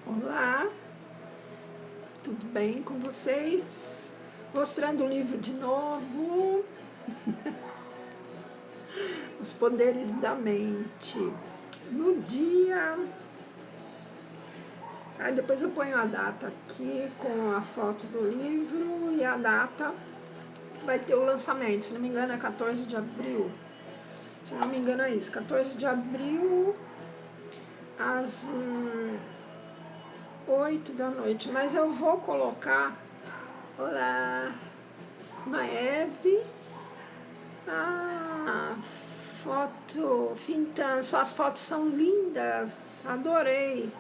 Olá, tudo bem com vocês? Mostrando o livro de novo, Os Poderes da Mente. No dia... Aí depois eu ponho a data aqui com a foto do livro e a data. Vai ter o lançamento, se não me engano é 14 de abril. Se não me engano é isso, 14 de abril às 8 da noite. Mas eu vou colocar... Olá, Maeve. Foto Fintan, suas fotos são lindas, adorei.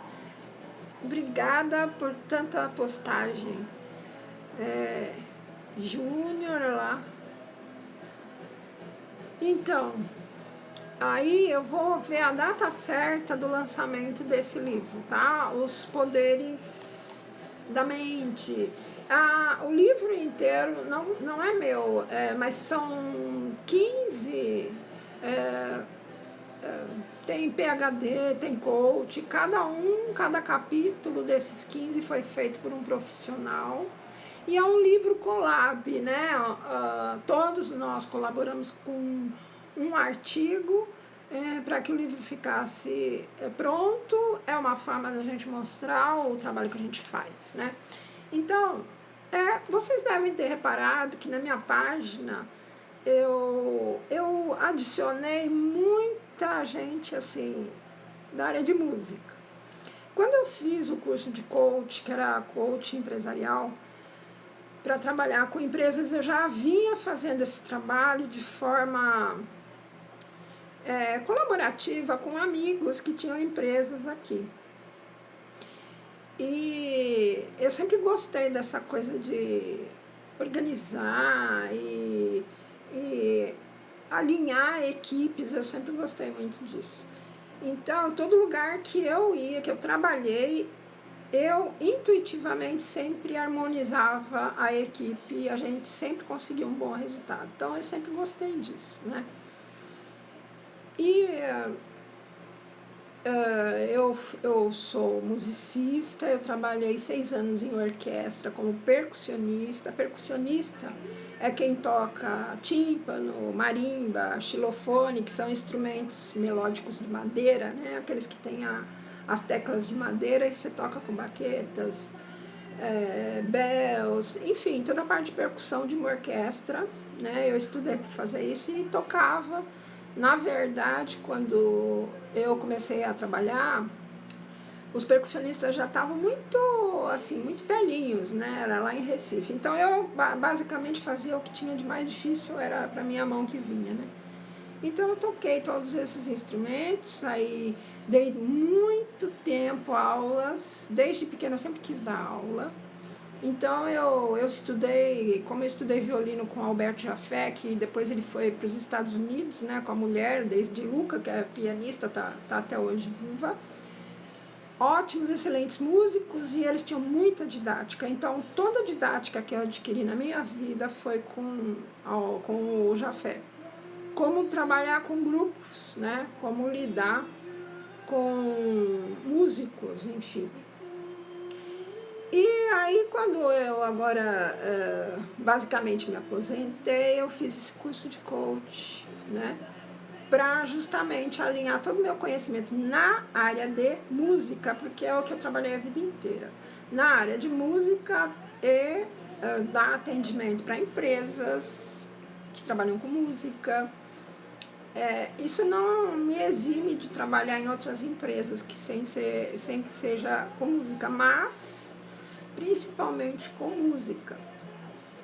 Obrigada por tanta postagem. Júnior lá. Então, aí eu vou ver a data certa do lançamento desse livro, tá? Os Poderes da Mente. O livro inteiro não é meu, mas são 15, tem PhD, tem coach, cada capítulo desses 15 foi feito por um profissional. E é um livro collab, né? Todos nós colaboramos com um artigo para que o livro ficasse pronto. É uma forma da gente mostrar o trabalho que a gente faz, né? Então, vocês devem ter reparado que na minha página eu adicionei muita gente assim da área de música. Quando eu fiz o curso de coach, que era coach empresarial, para trabalhar com empresas, eu já vinha fazendo esse trabalho de forma colaborativa com amigos que tinham empresas aqui. E eu sempre gostei dessa coisa de organizar e alinhar equipes, eu sempre gostei muito disso. Então, todo lugar que eu ia, que eu trabalhei, eu intuitivamente sempre harmonizava a equipe e a gente sempre conseguia um bom resultado. Então, eu sempre gostei disso, né? E eu sou musicista, eu trabalhei 6 anos em orquestra como percussionista. Percussionista é quem toca tímpano, marimba, xilofone, que são instrumentos melódicos de madeira, né? Aqueles que têm as teclas de madeira e você toca com baquetas, bells, enfim, toda a parte de percussão de uma orquestra, né? Eu estudei para fazer isso e tocava. Na verdade, quando eu comecei a trabalhar, os percussionistas já estavam muito velhinhos, né? Era lá em Recife. Então, eu basicamente fazia o que tinha de mais difícil, era para minha mão que vinha, né? Então, eu toquei todos esses instrumentos, aí dei muito tempo aulas, desde pequena eu sempre quis dar aula. Então, eu estudei, como eu estudei violino com Alberto Jafé, que depois ele foi para os Estados Unidos, né, com a mulher, desde Luca, que é pianista, tá até hoje viva. Ótimos, excelentes músicos, e eles tinham muita didática. Então, toda a didática que eu adquiri na minha vida foi com o Jafé. Como trabalhar com grupos, né, como lidar com músicos, enfim. E aí, quando eu agora basicamente me aposentei, eu fiz esse curso de coach, né? Para justamente alinhar todo o meu conhecimento na área de música, porque é o que eu trabalhei a vida inteira. Na área de música e dar atendimento para empresas que trabalham com música. Isso não me exime de trabalhar em outras empresas que sem que seja com música, mas principalmente com música.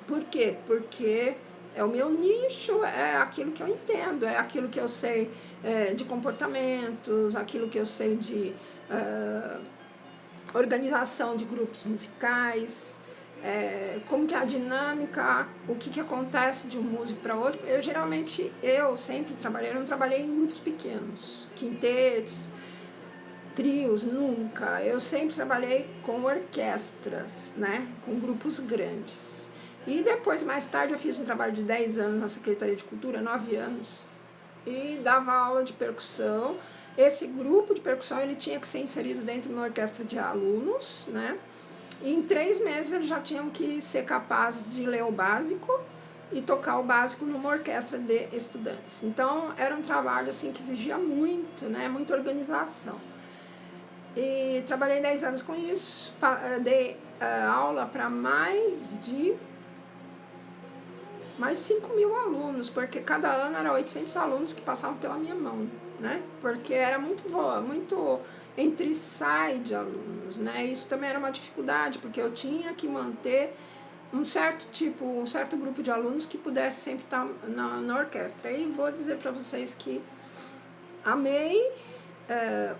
Por quê? Porque é o meu nicho, é aquilo que eu entendo, é aquilo que eu sei de comportamentos, aquilo que eu sei de organização de grupos musicais, como que é a dinâmica, o que acontece de um músico para outro. Eu sempre trabalhei, eu não trabalhei em grupos pequenos, quintetos, trios, nunca. Eu sempre trabalhei com orquestras, né? Com grupos grandes. E depois, mais tarde, eu fiz um trabalho de 10 anos na Secretaria de Cultura, 9 anos, e dava aula de percussão Esse grupo de percussão ele tinha que ser inserido dentro de uma orquestra de alunos, né? E em 3 meses eles já tinham que ser capazes de ler o básico e tocar o básico numa orquestra de estudantes. Então era um trabalho assim que exigia muito, né? Muita organização. E trabalhei 10 anos com isso, dei aula para mais de 5.000 alunos, porque cada ano era 800 alunos que passavam pela minha mão, né? Porque era muito entre e sai de alunos, né? Isso também era uma dificuldade, porque eu tinha que manter um certo grupo de alunos que pudesse sempre estar na orquestra. E vou dizer para vocês que amei.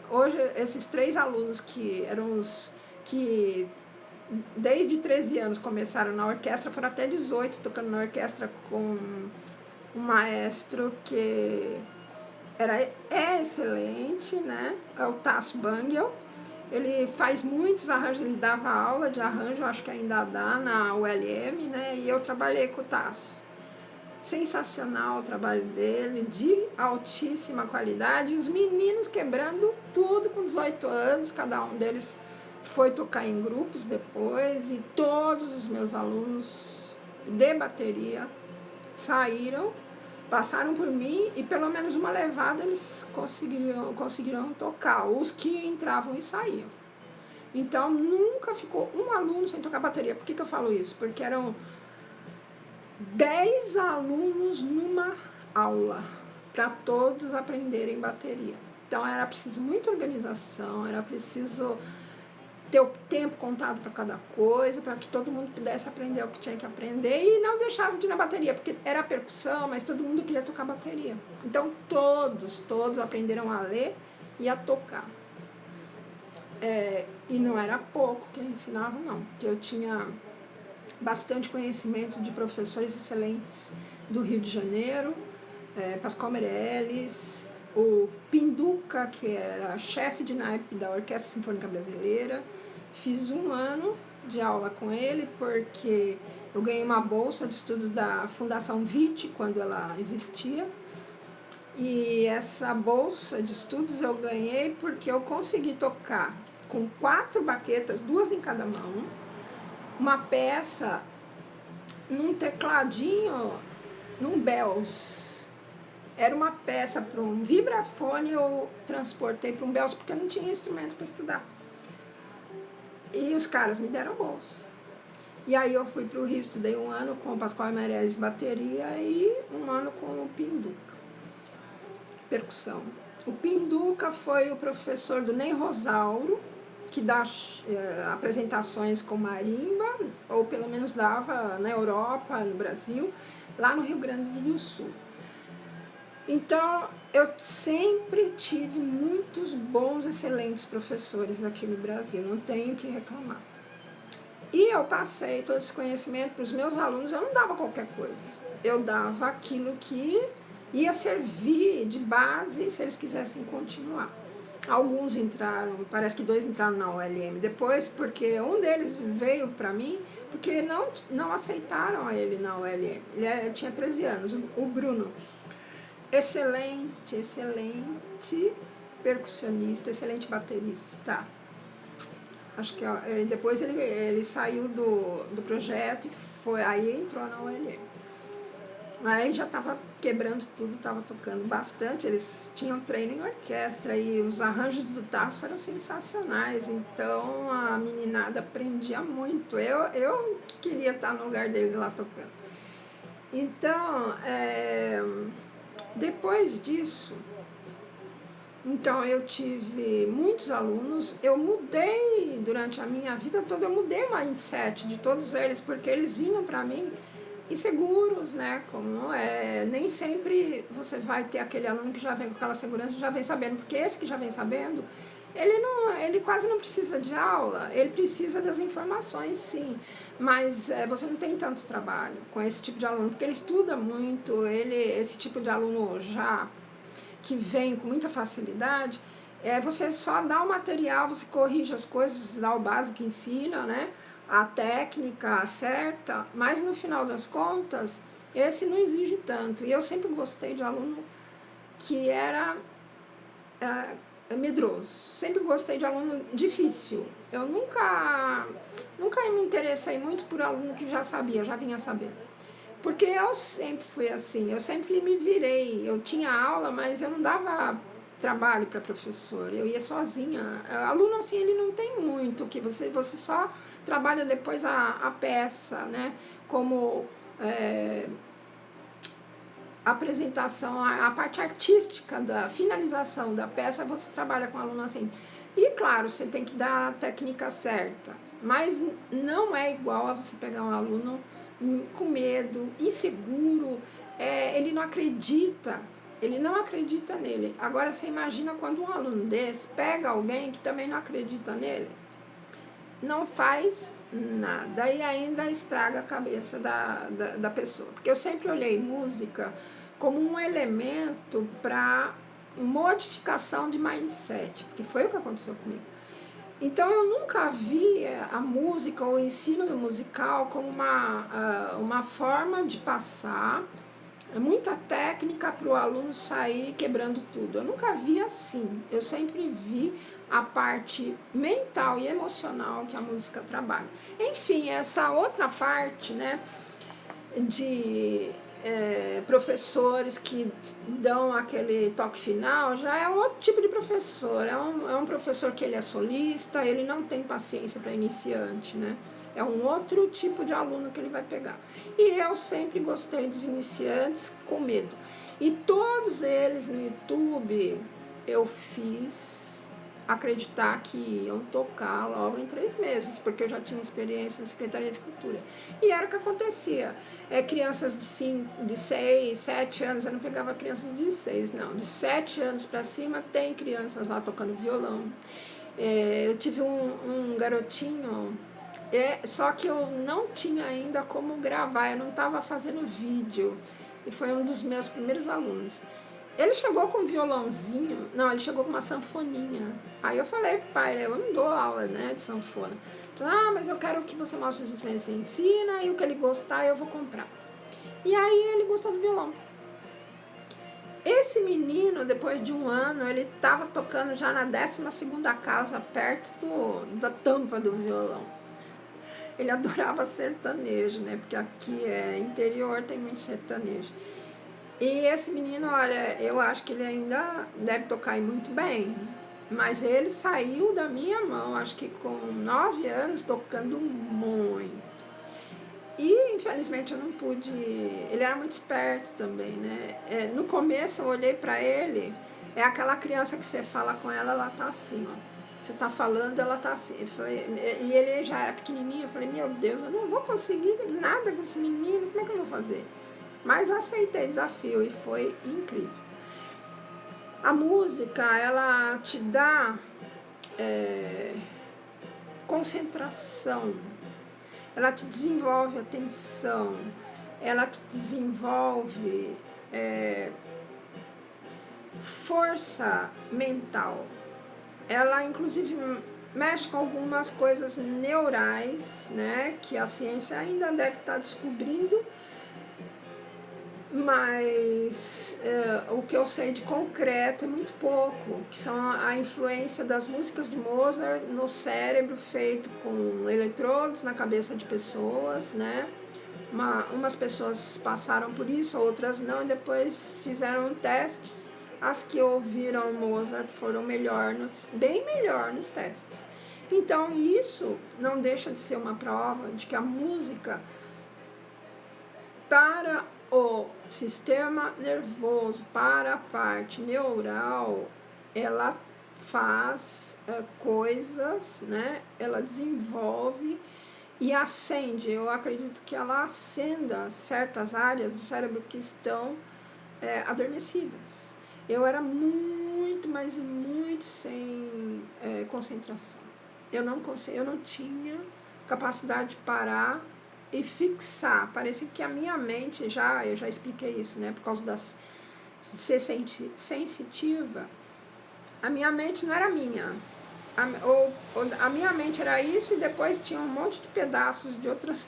Hoje, esses 3 alunos que eram os que desde 13 anos começaram na orquestra, foram até 18 tocando na orquestra com um maestro que é excelente, né? É o Tasso Bangel. Ele faz muitos arranjos, ele dava aula de arranjo, acho que ainda dá na ULM, né? E eu trabalhei com o Tasso. Sensacional o trabalho dele, de altíssima qualidade. Os meninos quebrando tudo com 18 anos, cada um deles foi tocar em grupos depois, e todos os meus alunos de bateria saíram, passaram por mim, e pelo menos uma levada eles conseguiram tocar, os que entravam e saíam. Então nunca ficou um aluno sem tocar bateria. Por que eu falo isso? Porque eram 10 alunos numa aula, para todos aprenderem bateria. Então era preciso muita organização, era preciso ter o tempo contado para cada coisa, para que todo mundo pudesse aprender o que tinha que aprender e não deixasse de ir na bateria, porque era percussão, mas todo mundo queria tocar bateria. Então todos aprenderam a ler e a tocar. E não era pouco que eu ensinava, não, porque eu tinha bastante conhecimento de professores excelentes do Rio de Janeiro, Pascoal Meirelles, o Pinduca, que era chefe de naipe da Orquestra Sinfônica Brasileira. Fiz 1 ano de aula com ele, porque eu ganhei uma bolsa de estudos da Fundação Witt, quando ela existia. E essa bolsa de estudos eu ganhei porque eu consegui tocar com 4 baquetas, 2 em cada mão, uma peça num tecladinho, num Bells. Era uma peça para um vibrafone, eu transportei para um Bells, porque eu não tinha instrumento para estudar. E os caras me deram bolsa. E aí eu fui para o Rio, estudei 1 ano com o Pascoal Meirelles bateria e 1 ano com o Pinduca, percussão. O Pinduca foi o professor do Ney Rosauro, que dá apresentações com marimba, ou pelo menos dava na Europa, no Brasil, lá no Rio Grande do Sul. Então, eu sempre tive muitos bons, excelentes professores aqui no Brasil, não tenho que reclamar. E eu passei todo esse conhecimento para os meus alunos, eu não dava qualquer coisa. Eu dava aquilo que ia servir de base se eles quisessem continuar. Alguns entraram, parece que 2 entraram na ULM depois, porque um deles veio para mim, porque não aceitaram ele na ULM. Ele tinha 13 anos, o Bruno. Excelente percussionista, excelente baterista. Acho que depois ele saiu do projeto e aí entrou na ULM. Aí já estava quebrando tudo, estava tocando bastante. Eles tinham treino em orquestra e os arranjos do Tasso eram sensacionais. Então a meninada aprendia muito. Eu queria estar no lugar deles lá tocando. Então, depois disso, então eu tive muitos alunos. Eu mudei durante a minha vida toda, eu mudei o mindset de todos eles, porque eles vinham para mim inseguros, né? Como nem sempre você vai ter aquele aluno que já vem com aquela segurança, já vem sabendo, porque esse que já vem sabendo, ele quase não precisa de aula, ele precisa das informações, sim, mas você não tem tanto trabalho com esse tipo de aluno, porque ele estuda muito, esse tipo de aluno já que vem com muita facilidade, você só dá o material, você corrige as coisas, você dá o básico, ensina, né? A técnica certa, mas no final das contas, esse não exige tanto. E eu sempre gostei de aluno que era medroso. Sempre gostei de aluno difícil. Eu nunca me interessei muito por aluno que já sabia, já vinha sabendo. Porque eu sempre fui assim, eu sempre me virei. Eu tinha aula, mas eu não dava trabalho para professor, eu ia sozinha. Aluno, assim, ele não tem muito, que você só trabalha depois a peça, né? Como apresentação, a parte artística da finalização da peça, você trabalha com o aluno assim. E claro, você tem que dar a técnica certa, mas não é igual a você pegar um aluno com medo, inseguro, ele não acredita, nele. Agora você imagina quando um aluno desse pega alguém que também não acredita nele, não faz nada e ainda estraga a cabeça da pessoa. Porque eu sempre olhei música como um elemento para modificação de mindset, porque foi o que aconteceu comigo. Então eu nunca vi a música ou o ensino musical como uma forma de passar muita técnica para o aluno sair quebrando tudo. Eu nunca vi assim. Eu sempre vi a parte mental e emocional que a música trabalha. Enfim, essa outra parte, né, de professores que dão aquele toque final, já é um outro tipo de professor. É um professor que ele é solista, ele não tem paciência para iniciante, né? É um outro tipo de aluno que ele vai pegar. E eu sempre gostei dos iniciantes com medo. E todos eles no YouTube eu fiz acreditar que iam tocar logo em 3 meses, porque eu já tinha experiência na Secretaria de Cultura. E era o que acontecia. Crianças de 6, 7 anos, eu não pegava crianças de 6, não. De 7 anos para cima tem crianças lá tocando violão. Eu tive um garotinho, só que eu não tinha ainda como gravar, eu não estava fazendo vídeo. E foi um dos meus primeiros alunos. Ele chegou com um violãozinho, não, ele chegou com uma sanfoninha. Aí eu falei, pai, eu não dou aula, né, de sanfona. Mas eu quero que você mostre os instrumentos que você ensina e o que ele gostar eu vou comprar. E aí ele gostou do violão. Esse menino, depois de 1 ano, ele estava tocando já na 12ª casa, perto da tampa do violão. Ele adorava sertanejo, né, porque aqui interior, tem muito sertanejo. E esse menino, olha, eu acho que ele ainda deve tocar muito bem, mas ele saiu da minha mão, acho que com 9 anos, tocando muito. E, infelizmente, eu não pude... Ele era muito esperto também, né? No começo, eu olhei para ele, é aquela criança que você fala com ela, ela tá assim, ó. Você tá falando, ela tá assim. E ele já era pequenininho, eu falei, meu Deus, eu não vou conseguir nada com esse menino, como é que eu vou fazer? Mas eu aceitei o desafio e foi incrível. A música, ela te dá concentração, ela te desenvolve atenção, ela te desenvolve força mental. Ela, inclusive, mexe com algumas coisas neurais, né, que a ciência ainda deve estar descobrindo, mas o que eu sei de concreto é muito pouco, que são a influência das músicas de Mozart no cérebro, feito com eletrodos na cabeça de pessoas, né? Umas pessoas passaram por isso, outras não, e depois fizeram testes. As que ouviram Mozart foram bem melhor nos testes. Então isso não deixa de ser uma prova de que a música, para o sistema nervoso, para a parte neural, ela faz coisas, né? Ela desenvolve e acende. Eu acredito que ela acenda certas áreas do cérebro que estão adormecidas. Eu era muito, mas muito sem concentração. Eu não tinha capacidade de parar e fixar. Parecia que a minha mente, eu já expliquei isso, né? Por causa de ser sensitiva, a minha mente não era minha. A minha mente era isso e depois tinha um monte de pedaços de outras.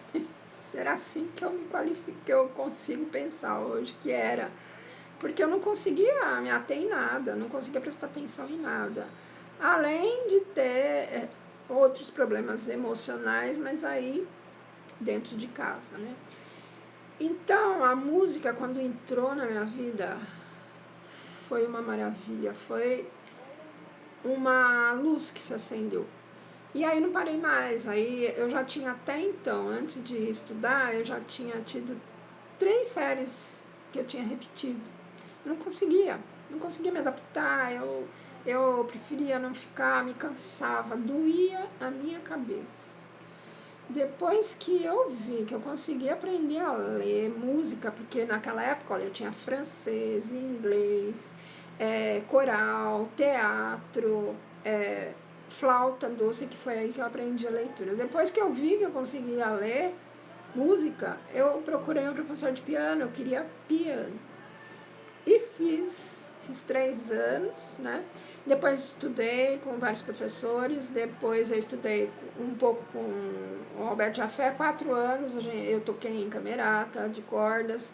Era assim que eu me qualifico, que eu consigo pensar hoje, que era porque eu não conseguia me ater em nada, não conseguia prestar atenção em nada. Além de ter outros problemas emocionais, mas aí dentro de casa, né? Então, a música, quando entrou na minha vida, foi uma maravilha, foi uma luz que se acendeu. E aí não parei mais, aí eu já tinha até então, antes de estudar, eu já tinha tido 3 séries que eu tinha repetido. Não conseguia me adaptar, eu preferia não ficar, me cansava, doía a minha cabeça. Depois que eu vi que eu consegui aprender a ler música, porque naquela época, olha, eu tinha francês, inglês, coral, teatro, flauta doce, que foi aí que eu aprendi a leitura. Depois que eu vi que eu conseguia ler música, eu procurei um professor de piano, eu queria piano. E fiz 3 anos, né? Depois estudei com vários professores, depois eu estudei um pouco com o Alberto Jafé, 4 anos, eu toquei em camerata, de cordas.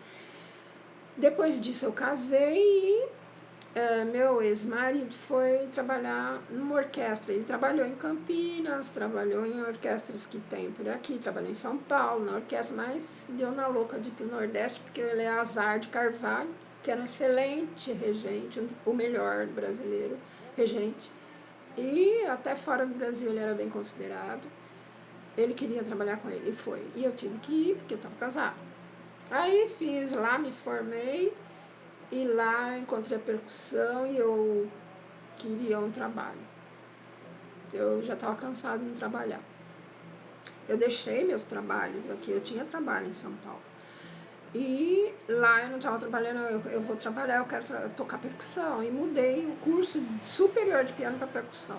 Depois disso eu casei e meu ex-marido foi trabalhar numa orquestra. Ele trabalhou em Campinas, trabalhou em orquestras que tem por aqui, trabalhou em São Paulo, na orquestra, mas deu na louca de ir pro Nordeste, porque ele é Azar de Carvalho, que era um excelente regente, o melhor brasileiro regente. E até fora do Brasil ele era bem considerado. Ele queria trabalhar com ele, e foi. E eu tive que ir, porque eu estava casada. Aí fiz lá, me formei, e lá encontrei a percussão e eu queria um trabalho. Eu já estava cansada de trabalhar. Eu deixei meus trabalhos aqui, eu tinha trabalho em São Paulo. E lá eu não estava trabalhando, eu vou trabalhar, eu quero tocar percussão. E mudei o curso superior de piano para percussão.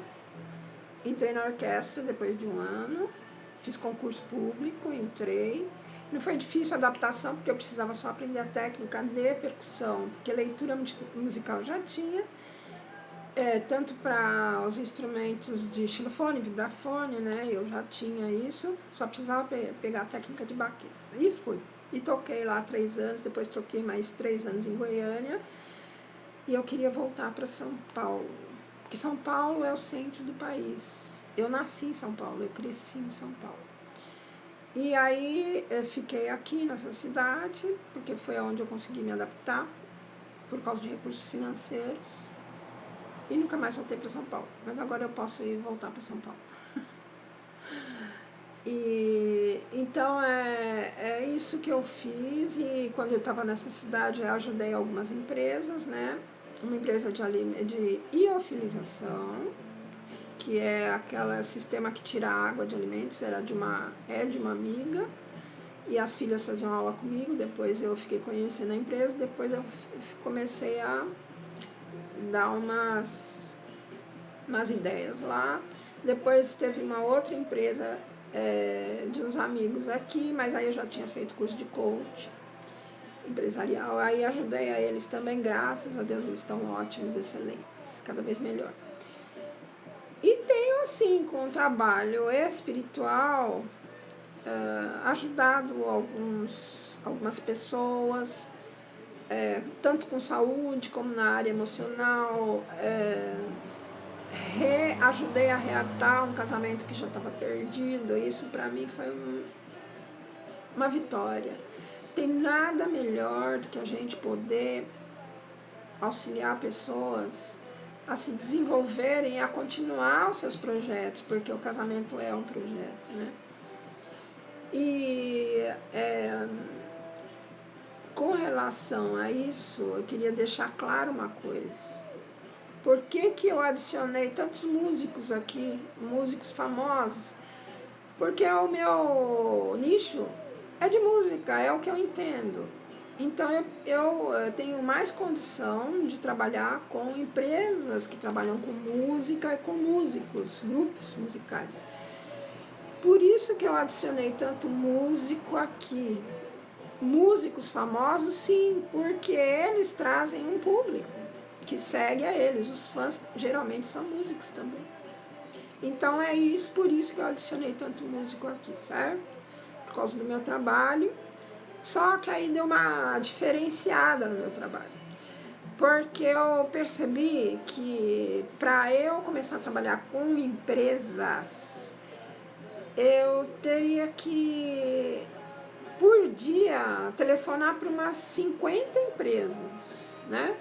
Entrei na orquestra depois de 1 ano, fiz concurso público, entrei. Não foi difícil a adaptação, porque eu precisava só aprender a técnica de percussão, porque leitura musical eu já tinha, tanto para os instrumentos de xilofone, vibrafone, né? Eu já tinha isso, só precisava pegar a técnica de baquetas. E fui. E toquei lá 3 anos, depois troquei mais 3 anos em Goiânia. E eu queria voltar para São Paulo, porque São Paulo é o centro do país. Eu nasci em São Paulo, eu cresci em São Paulo. E aí eu fiquei aqui nessa cidade, porque foi onde eu consegui me adaptar, por causa de recursos financeiros. E nunca mais voltei para São Paulo. Mas agora eu posso ir voltar para São Paulo. E então é isso que eu fiz. E quando eu estava nessa cidade, eu ajudei algumas empresas, né? Uma empresa de iofilização, que é aquele sistema que tira a água de alimentos, é de uma amiga, e as filhas faziam aula comigo. Depois eu fiquei conhecendo a empresa, depois eu comecei a dar umas ideias lá. Depois teve uma outra empresa de uns amigos aqui, mas aí eu já tinha feito curso de coach empresarial, aí ajudei a eles também, graças a Deus eles estão ótimos, excelentes, cada vez melhor. E tenho assim, com o trabalho espiritual, ajudado algumas pessoas, tanto com saúde como na área emocional, ajudei a reatar um casamento que já estava perdido. Isso para mim foi uma vitória. Tem nada melhor do que a gente poder auxiliar pessoas a se desenvolverem e a continuar os seus projetos, porque o casamento é um projeto, né? E com relação a isso, eu queria deixar claro uma coisa. Por que eu adicionei tantos músicos aqui, músicos famosos? Porque o meu nicho é de música, é o que eu entendo. Então eu tenho mais condição de trabalhar com empresas que trabalham com música e com músicos, grupos musicais. Por isso que eu adicionei tanto músico aqui. Músicos famosos, sim, porque eles trazem um público que segue a eles. Os fãs geralmente são músicos também. Então é isso, por isso que eu adicionei tanto músico aqui, certo? Por causa do meu trabalho. Só que aí deu uma diferenciada no meu trabalho. Porque eu percebi que para eu começar a trabalhar com empresas, eu teria que, por dia, telefonar para umas 50 empresas, né?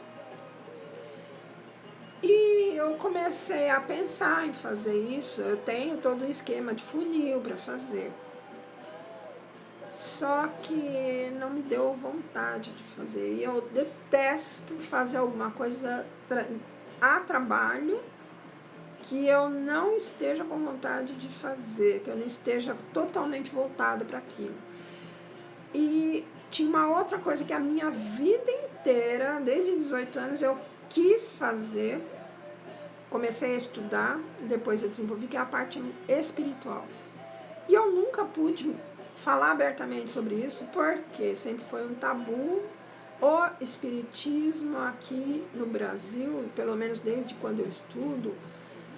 E eu comecei a pensar em fazer isso. Eu tenho todo um esquema de funil para fazer. Só que não me deu vontade de fazer. E eu detesto fazer alguma coisa a trabalho que eu não esteja com vontade de fazer, que eu não esteja totalmente voltada para aquilo. E tinha uma outra coisa que a minha vida inteira, desde 18 anos, eu quis fazer. Comecei a estudar, depois eu desenvolvi, que é a parte espiritual. E eu nunca pude falar abertamente sobre isso, porque sempre foi um tabu. O espiritismo aqui no Brasil, pelo menos desde quando eu estudo,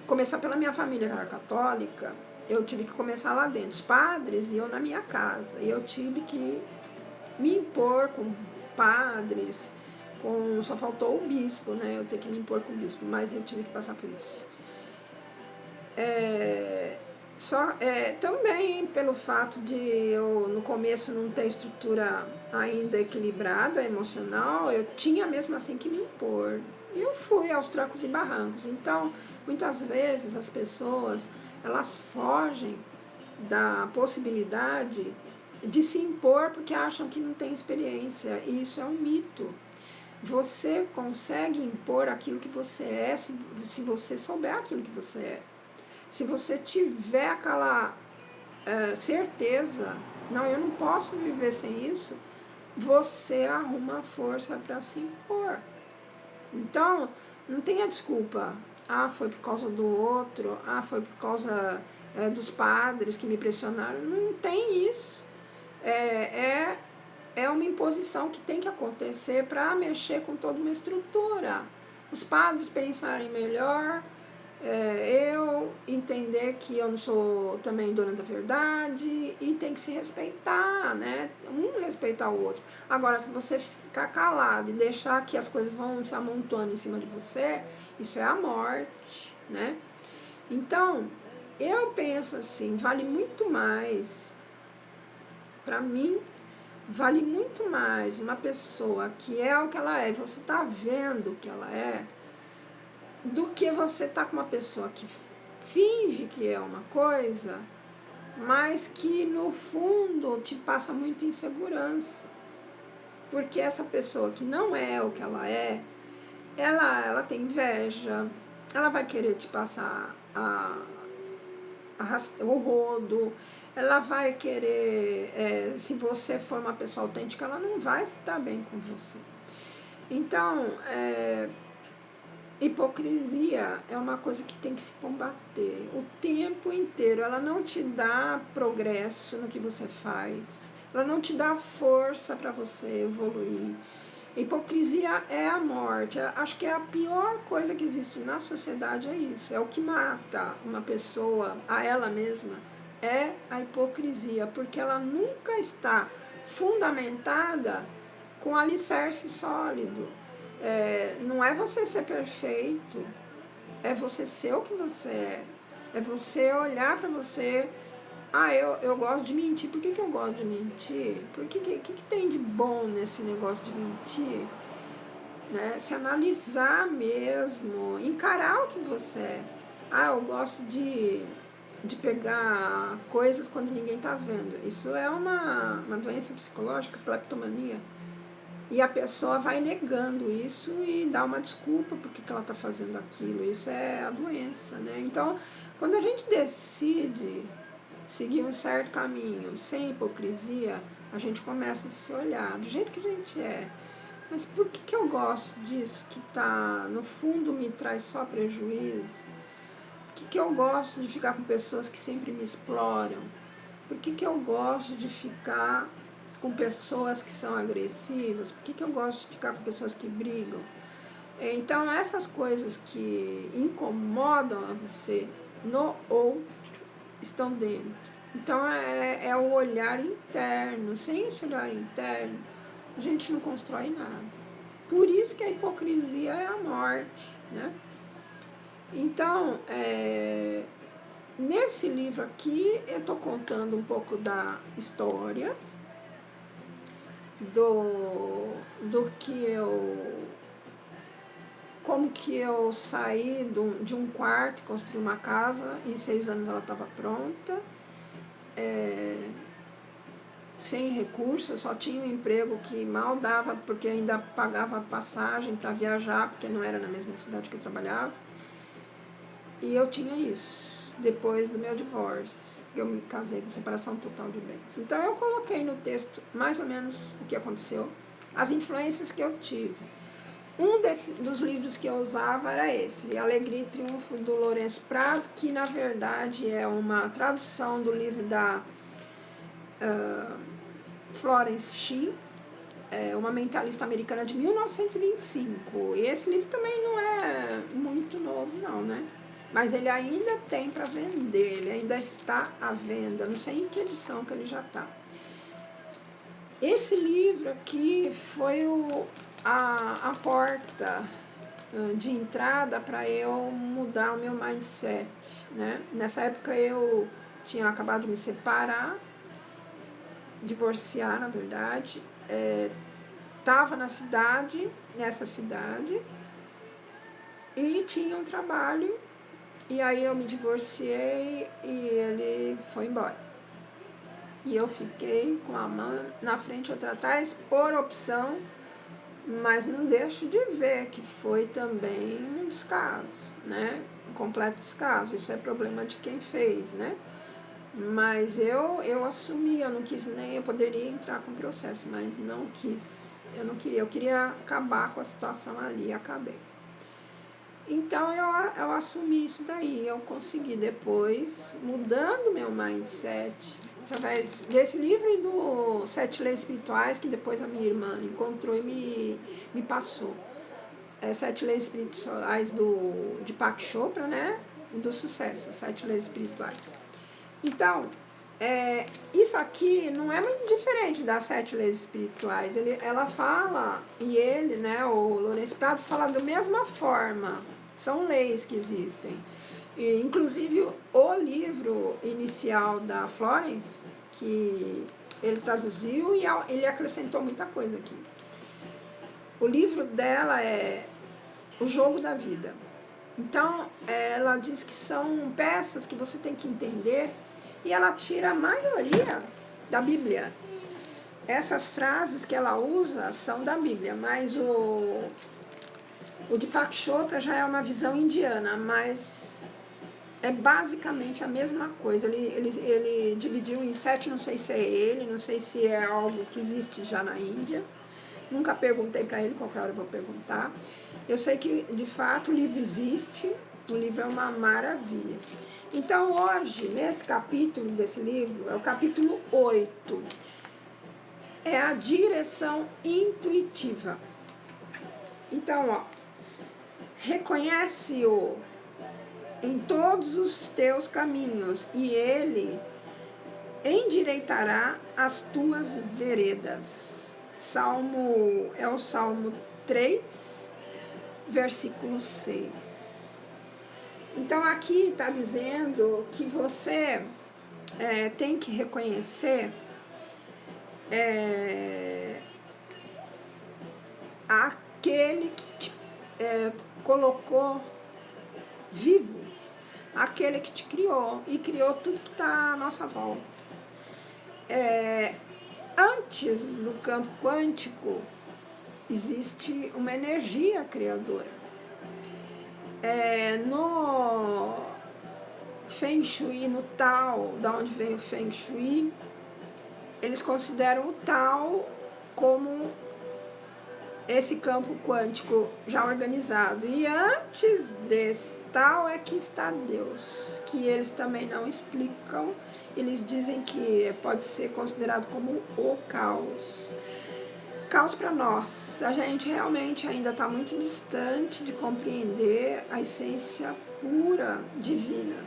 começar pela minha família, que era católica, eu tive que começar lá dentro. Os padres iam na minha casa, e eu tive que me impor com padres, só faltou o bispo, né? Eu ter que me impor com o bispo, mas eu tive que passar por isso. Também pelo fato de eu no começo não ter estrutura ainda equilibrada, emocional, eu tinha mesmo assim que me impor. E eu fui aos trancos e barrancos. Então, muitas vezes as pessoas, elas fogem da possibilidade de se impor porque acham que não tem experiência. E isso é um mito. Você consegue impor aquilo que você é se você souber aquilo que você é. Se você tiver aquela certeza, não, eu não posso viver sem isso, você arruma força para se impor. Então, não tenha desculpa. Ah, foi por causa do outro. Ah, foi por causa dos padres que me pressionaram. Não tem isso. É uma imposição que tem que acontecer para mexer com toda uma estrutura. Os padres pensarem melhor, eu entender que eu não sou também dona da verdade e tem que se respeitar, né? Um respeitar o outro. Agora, se você ficar calado e deixar que as coisas vão se amontoando em cima de você, isso é a morte, né? Então, eu penso assim, vale muito mais, para mim, vale muito mais uma pessoa que é o que ela é, você está vendo o que ela é, do que você tá com uma pessoa que finge que é uma coisa, mas que no fundo te passa muita insegurança. Porque essa pessoa que não é o que ela é, ela tem inveja, ela vai querer te passar o rodo, ela vai querer, se você for uma pessoa autêntica, ela não vai estar bem com você. Então, hipocrisia é uma coisa que tem que se combater o tempo inteiro. Ela não te dá progresso no que você faz, ela não te dá força para você evoluir. Hipocrisia é a morte. Acho que é a pior coisa que existe na sociedade, é isso. É o que mata uma pessoa a ela mesma, é a hipocrisia, porque ela nunca está fundamentada com alicerce sólido. Não é você ser perfeito, é você ser o que você é. É você olhar para você. Ah, eu gosto de mentir. Por que eu gosto de mentir? Que tem de bom nesse negócio de mentir? Né? Se analisar mesmo, encarar o que você é. Ah, eu gosto de pegar coisas quando ninguém está vendo. Isso é uma doença psicológica, cleptomania. E a pessoa vai negando isso e dá uma desculpa porque que ela está fazendo aquilo. Isso é a doença, né? Então, quando a gente decide seguir um certo caminho, sem hipocrisia, a gente começa a se olhar do jeito que a gente é. Mas por que eu gosto disso que tá, no fundo me traz só prejuízo? Por que eu gosto de ficar com pessoas que sempre me exploram? Por que eu gosto de ficar com pessoas que são agressivas? Por que eu gosto de ficar com pessoas que brigam? Então, essas coisas que incomodam a você no outro estão dentro. Então, é o olhar interno. Sem esse olhar interno, a gente não constrói nada. Por isso que a hipocrisia é a morte, né? Então, nesse livro aqui, eu estou contando um pouco da história, do que como que eu saí de um quarto e construí uma casa, em 6 anos ela estava pronta, sem recursos, eu só tinha um emprego que mal dava, porque ainda pagava passagem para viajar, porque não era na mesma cidade que eu trabalhava. E eu tinha isso, depois do meu divórcio. Eu me casei com separação total de bens. Então eu coloquei no texto mais ou menos o que aconteceu, as influências que eu tive. Dos livros que eu usava era esse, Alegria e Triunfo, do Lourenço Prado, que na verdade é uma tradução do livro da Florence Shih, uma mentalista americana de 1925. E esse livro também não é muito novo não, né? Mas ele ainda tem para vender, ele ainda está à venda, não sei em que edição que ele já está. Esse livro aqui foi a porta de entrada para eu mudar o meu mindset, né? Nessa época eu tinha acabado de me separar, divorciar na verdade, estava nessa cidade, e tinha um trabalho, e aí eu me divorciei e ele foi embora. E eu fiquei com a mão na frente e outra atrás, por opção, mas não deixo de ver que foi também um descaso, né? Um completo descaso. Isso é problema de quem fez, né? Mas eu assumi, eu não quis nem, eu poderia entrar com processo, mas não quis. Eu não queria, eu queria acabar com a situação ali, e acabei. Então eu assumi isso daí, eu consegui depois, mudando meu mindset, através desse livro e do Sete Leis Espirituais, que depois a minha irmã encontrou e me passou. Sete Leis Espirituais de Deepak Chopra, né? Do sucesso, Sete Leis Espirituais. Então, isso aqui não é muito diferente das Sete Leis Espirituais. Ela fala, e ele, né, o Lourenço Prado, fala da mesma forma. São leis que existem. E, inclusive, o livro inicial da Florence, que ele traduziu, e ele acrescentou muita coisa aqui. O livro dela é O Jogo da Vida. Então, ela diz que são peças que você tem que entender, e ela tira a maioria da Bíblia. Essas frases que ela usa são da Bíblia, mas o Deepak Chopra já é uma visão indiana, mas é basicamente a mesma coisa. Ele dividiu em 7, não sei se é ele, não sei se é algo que existe já na Índia. Nunca perguntei para ele, qualquer hora eu vou perguntar. Eu sei que, de fato, o livro existe, o livro é uma maravilha. Então, hoje, nesse capítulo desse livro, é o capítulo 8, é a direção intuitiva. Então, ó, reconhece-o em todos os teus caminhos, e ele endireitará as tuas veredas. É o Salmo 3, versículo 6. Então aqui está dizendo que você tem que reconhecer aquele que te colocou vivo, aquele que te criou e criou tudo que está à nossa volta. Antes, no campo quântico, existe uma energia criadora. No Feng Shui, no Tao, da onde vem o Feng Shui, eles consideram o Tao como esse campo quântico já organizado. E antes desse Tao é que está Deus, que eles também não explicam. Eles dizem que pode ser considerado como o caos. Caos para nós. A gente realmente ainda está muito distante de compreender a essência pura divina.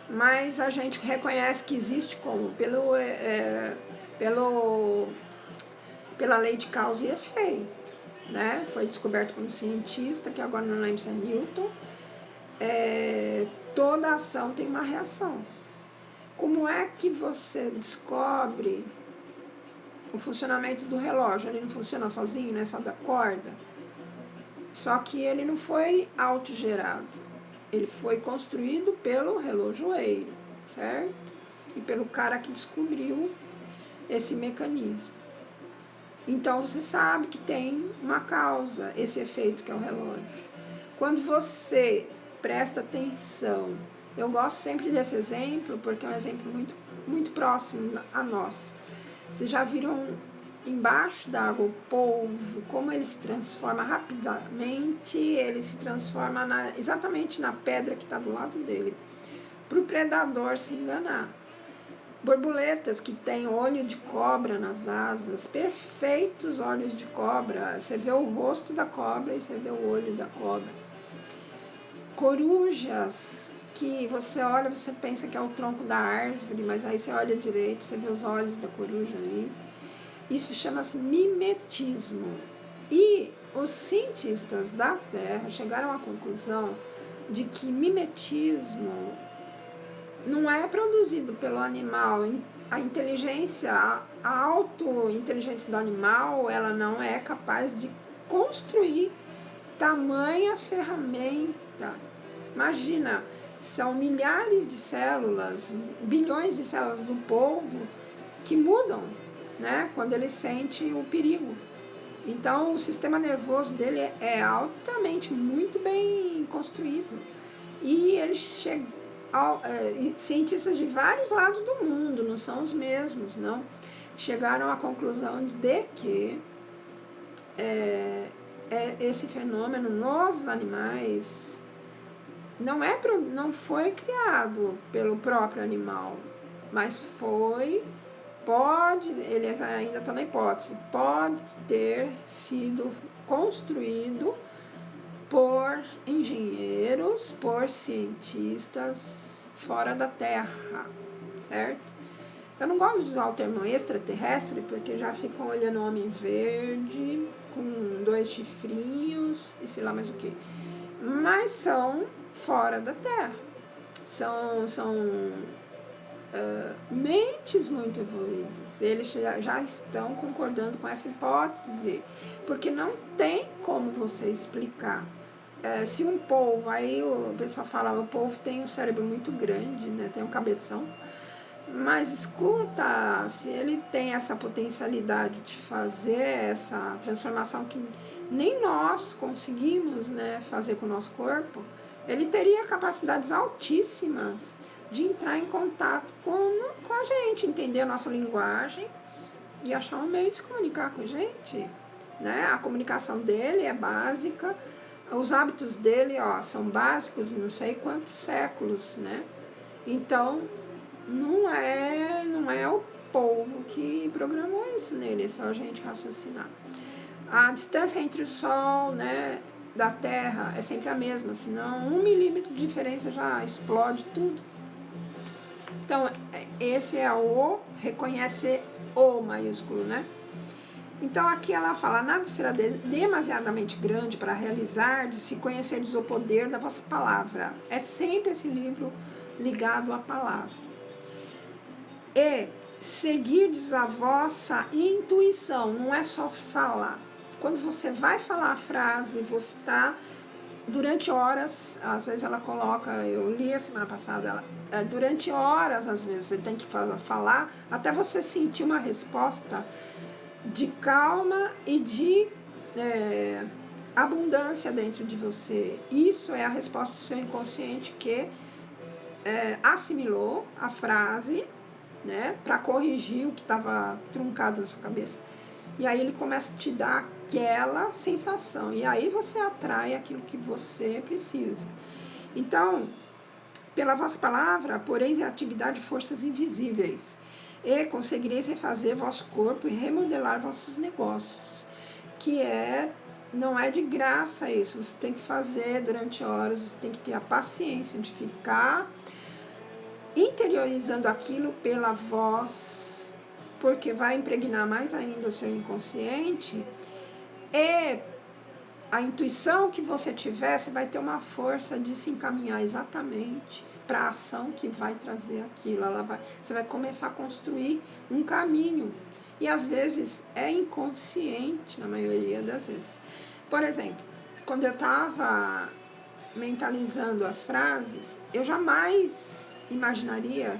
Mas a gente reconhece que existe como? Pela lei de causa e efeito. né? Foi descoberto por um cientista, que agora não lembro se é Newton. Toda ação tem uma reação. Como é que você descobre o funcionamento do relógio? Ele não funciona sozinho, né? Só da corda. Só que ele não foi autogerado. Ele foi construído pelo relojoeiro, certo? E pelo cara que descobriu esse mecanismo. Então você sabe que tem uma causa, esse efeito que é o relógio. Quando você presta atenção, eu gosto sempre desse exemplo porque é um exemplo muito, muito próximo a nós. Vocês já viram embaixo d'água o polvo, como ele se transforma rapidamente? Ele se transforma exatamente na pedra que está do lado dele, para o predador se enganar. Borboletas que têm olho de cobra nas asas, perfeitos olhos de cobra, você vê o rosto da cobra e você vê o olho da cobra. Corujas que você olha, você pensa que é o tronco da árvore, mas aí você olha direito, você vê os olhos da coruja ali. Isso chama-se mimetismo. E os cientistas da Terra chegaram à conclusão de que mimetismo não é produzido pelo animal. A inteligência, a auto-inteligência do animal, ela não é capaz de construir tamanha ferramenta. Imagina, são milhares de células, bilhões de células do polvo que mudam, né, quando ele sente o perigo. Então, o sistema nervoso dele é altamente, muito bem construído. E eles cientistas de vários lados do mundo, não são os mesmos, não, chegaram à conclusão de que esse fenômeno nos animais não foi criado pelo próprio animal, mas ele ainda está na hipótese, pode ter sido construído por engenheiros, por cientistas fora da Terra, certo? Eu não gosto de usar o termo extraterrestre, porque já ficam olhando o homem verde, com 2 chifrinhos e sei lá mais o que. Mas são fora da Terra. São mentes muito evoluídas. Eles já estão concordando com essa hipótese, porque não tem como você explicar. Se um polvo, aí o pessoal fala, o polvo tem um cérebro muito grande, né, tem um cabeção, mas escuta, se ele tem essa potencialidade de fazer essa transformação que nem nós conseguimos, né, fazer com o nosso corpo, ele teria capacidades altíssimas de entrar em contato com a gente, entender a nossa linguagem e achar um meio de se comunicar com a gente, né? A comunicação dele é básica, os hábitos dele, são básicos em não sei quantos séculos, né? Então, não é o povo que programou isso nele, é só a gente raciocinar. A distância entre o Sol, né, da Terra é sempre a mesma, senão 1 milímetro de diferença já explode tudo. Então, esse é o reconhece o maiúsculo, né? Então, aqui ela fala, nada será demasiadamente grande para realizar, de se conhecerdes o poder da vossa palavra. É sempre esse livro ligado à palavra. E seguirdes a vossa intuição, não é só falar. Quando você vai falar a frase, você está durante horas, às vezes ela coloca, eu li a semana passada, durante horas, às vezes, você tem que falar até você sentir uma resposta de calma e de abundância dentro de você. Isso é a resposta do seu inconsciente que assimilou a frase, né, para corrigir o que estava truncado na sua cabeça. E aí ele começa a te dar aquela sensação. E aí você atrai aquilo que você precisa. Então, pela vossa palavra, poreis em atividade forças invisíveis, e conseguireis refazer vosso corpo e remodelar vossos negócios. Que não é de graça isso. Você tem que fazer durante horas, você tem que ter a paciência de ficar interiorizando aquilo pela voz, porque vai impregnar mais ainda o seu inconsciente, e a intuição que você tiver, você vai ter uma força de se encaminhar exatamente para a ação que vai trazer aquilo. Você vai começar a construir um caminho. E às vezes é inconsciente, na maioria das vezes. Por exemplo, quando eu estava mentalizando as frases, eu jamais imaginaria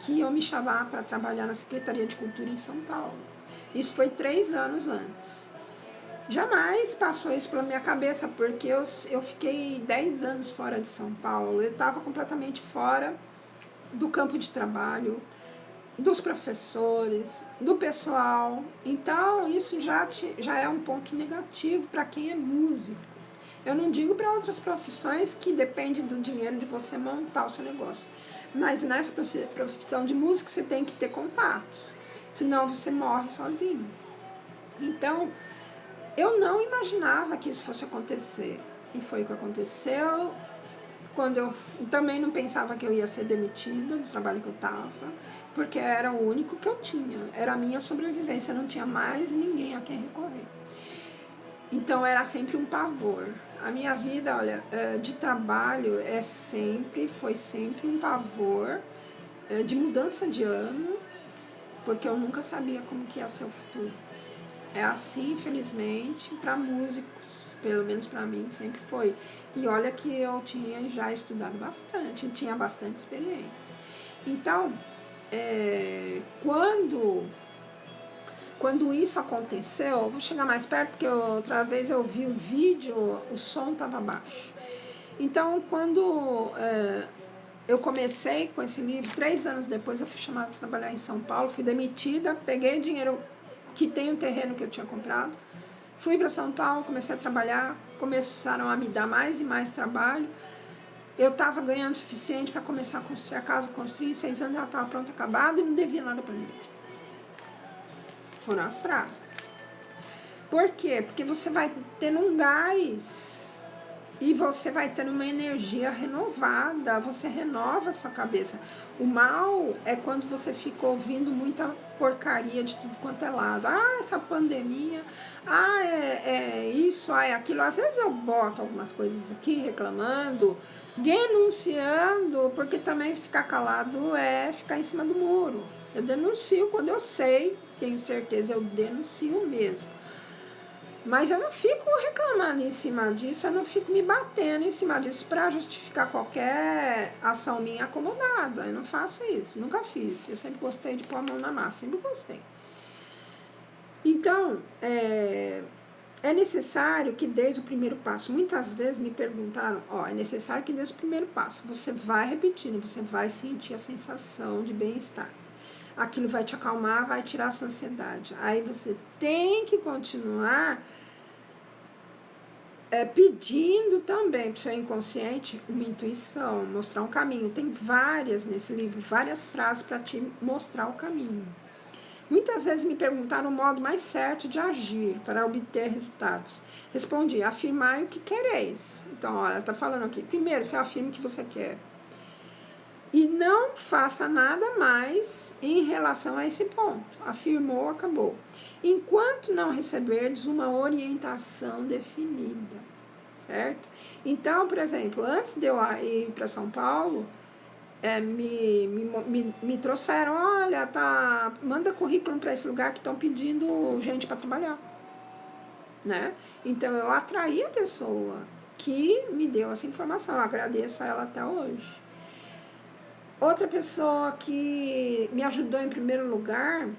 que iam me chamar para trabalhar na Secretaria de Cultura em São Paulo. Isso foi 3 anos antes. Jamais passou isso pela minha cabeça, porque eu fiquei 10 anos fora de São Paulo. Eu estava completamente fora do campo de trabalho, dos professores, do pessoal. Então, isso já é um ponto negativo para quem é músico. Eu não digo para outras profissões que depende do dinheiro de você montar o seu negócio. Mas nessa profissão de músico, você tem que ter contatos. Senão, você morre sozinho. Então, eu não imaginava que isso fosse acontecer. E foi o que aconteceu. Quando eu também não pensava que eu ia ser demitida do trabalho que eu estava, porque era o único que eu tinha. Era a minha sobrevivência, eu não tinha mais ninguém a quem recorrer. Então era sempre um pavor. A minha vida, olha, de trabalho foi sempre um pavor de mudança de ano, porque eu nunca sabia como que ia ser o futuro. É assim, infelizmente, para músicos, pelo menos para mim, sempre foi. E olha que eu tinha já estudado bastante, tinha bastante experiência. Então, quando isso aconteceu, vou chegar mais perto, porque outra vez eu vi o vídeo, o som estava baixo. Então, quando eu comecei com esse livro, 3 anos depois eu fui chamada para trabalhar em São Paulo, fui demitida, peguei o dinheiro que tem o terreno que eu tinha comprado, fui para São Paulo, comecei a trabalhar, começaram a me dar mais e mais trabalho. Eu estava ganhando o suficiente para começar a construir a casa, construí, em 6 anos ela estava pronta, acabada e não devia nada para ninguém. Foram as frases. Por quê? Porque você vai tendo um gás e você vai tendo uma energia renovada, você renova a sua cabeça. O mal é quando você fica ouvindo muita porcaria de tudo quanto é lado. Ah, essa pandemia, é isso, é aquilo. Às vezes eu boto algumas coisas aqui reclamando, denunciando, porque também ficar calado é ficar em cima do muro. Eu denuncio quando eu sei, tenho certeza, eu denuncio mesmo. Mas eu não fico reclamando em cima disso, eu não fico me batendo em cima disso para justificar qualquer ação minha acomodada. Eu não faço isso, nunca fiz. Eu sempre gostei de pôr a mão na massa, sempre gostei. Então, é necessário que desde o primeiro passo, muitas vezes me perguntaram, é necessário que desde o primeiro passo, você vai repetindo, você vai sentir a sensação de bem-estar. Aquilo vai te acalmar, vai tirar a sua ansiedade. Aí você tem que continuar pedindo também para o seu inconsciente uma intuição, mostrar um caminho. Tem várias nesse livro, várias frases para te mostrar o caminho. Muitas vezes me perguntaram o modo mais certo de agir para obter resultados. Respondi, afirmai o que quereis. Então, olha, está falando aqui. Primeiro, você afirma o que você quer. E não faça nada mais em relação a esse ponto. Afirmou, acabou. Enquanto não receberdes uma orientação definida, certo? Então, por exemplo, antes de eu ir para São Paulo, me trouxeram, olha, manda currículo para esse lugar que estão pedindo gente para trabalhar, né? Então, eu atraí a pessoa que me deu essa informação, eu agradeço a ela até hoje. Outra pessoa que me ajudou em primeiro lugar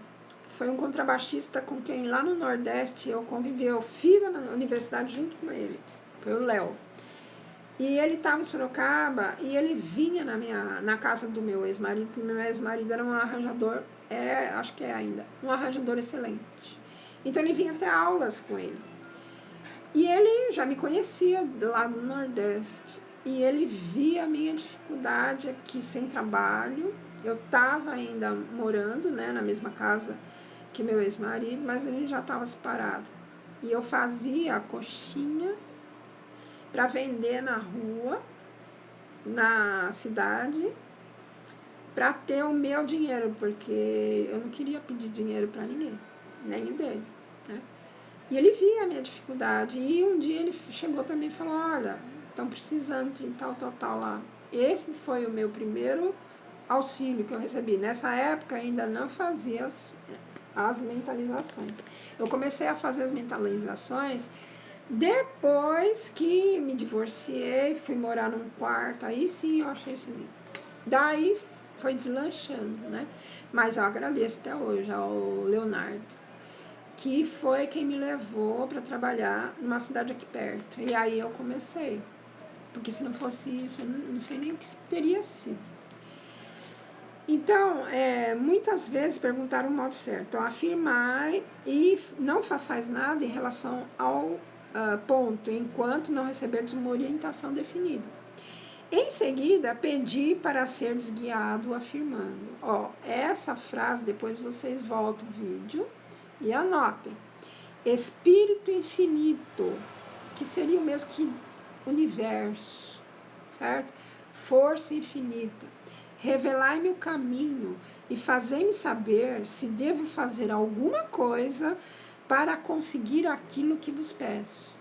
foi um contrabaixista com quem lá no Nordeste eu convivi, eu fiz a universidade junto com ele, foi o Léo. E ele estava em Sorocaba e ele vinha na casa do meu ex-marido, porque meu ex-marido era um arranjador, acho que é ainda, um arranjador excelente. Então ele vinha ter aulas com ele. E ele já me conhecia lá do Nordeste. E ele via a minha dificuldade aqui sem trabalho. Eu estava ainda morando, né, na mesma casa que meu ex-marido, mas ele já estava separado. E eu fazia a coxinha para vender na rua, na cidade, para ter o meu dinheiro, porque eu não queria pedir dinheiro para ninguém, nem dele, né? E ele via a minha dificuldade. E um dia ele chegou para mim e falou, olha, estão precisando de tal lá. Esse foi o meu primeiro auxílio que eu recebi. Nessa época ainda não fazia as mentalizações. Eu comecei a fazer as mentalizações depois que me divorciei, fui morar num quarto, aí sim eu achei esse livro. Daí foi deslanchando, né? Mas eu agradeço até hoje ao Leonardo, que foi quem me levou para trabalhar numa cidade aqui perto. E aí eu comecei, porque se não fosse isso, eu não sei nem o que teria sido. Então, muitas vezes perguntaram o modo certo. Então, afirmar e não façais nada em relação ao ponto, enquanto não receberdes uma orientação definida. Em seguida, pedi para ser guiado afirmando. Essa frase, depois vocês voltam o vídeo e anotem. Espírito infinito, que seria o mesmo que universo, certo? Força infinita. Revelai-me o caminho e fazei-me saber se devo fazer alguma coisa para conseguir aquilo que vos peço.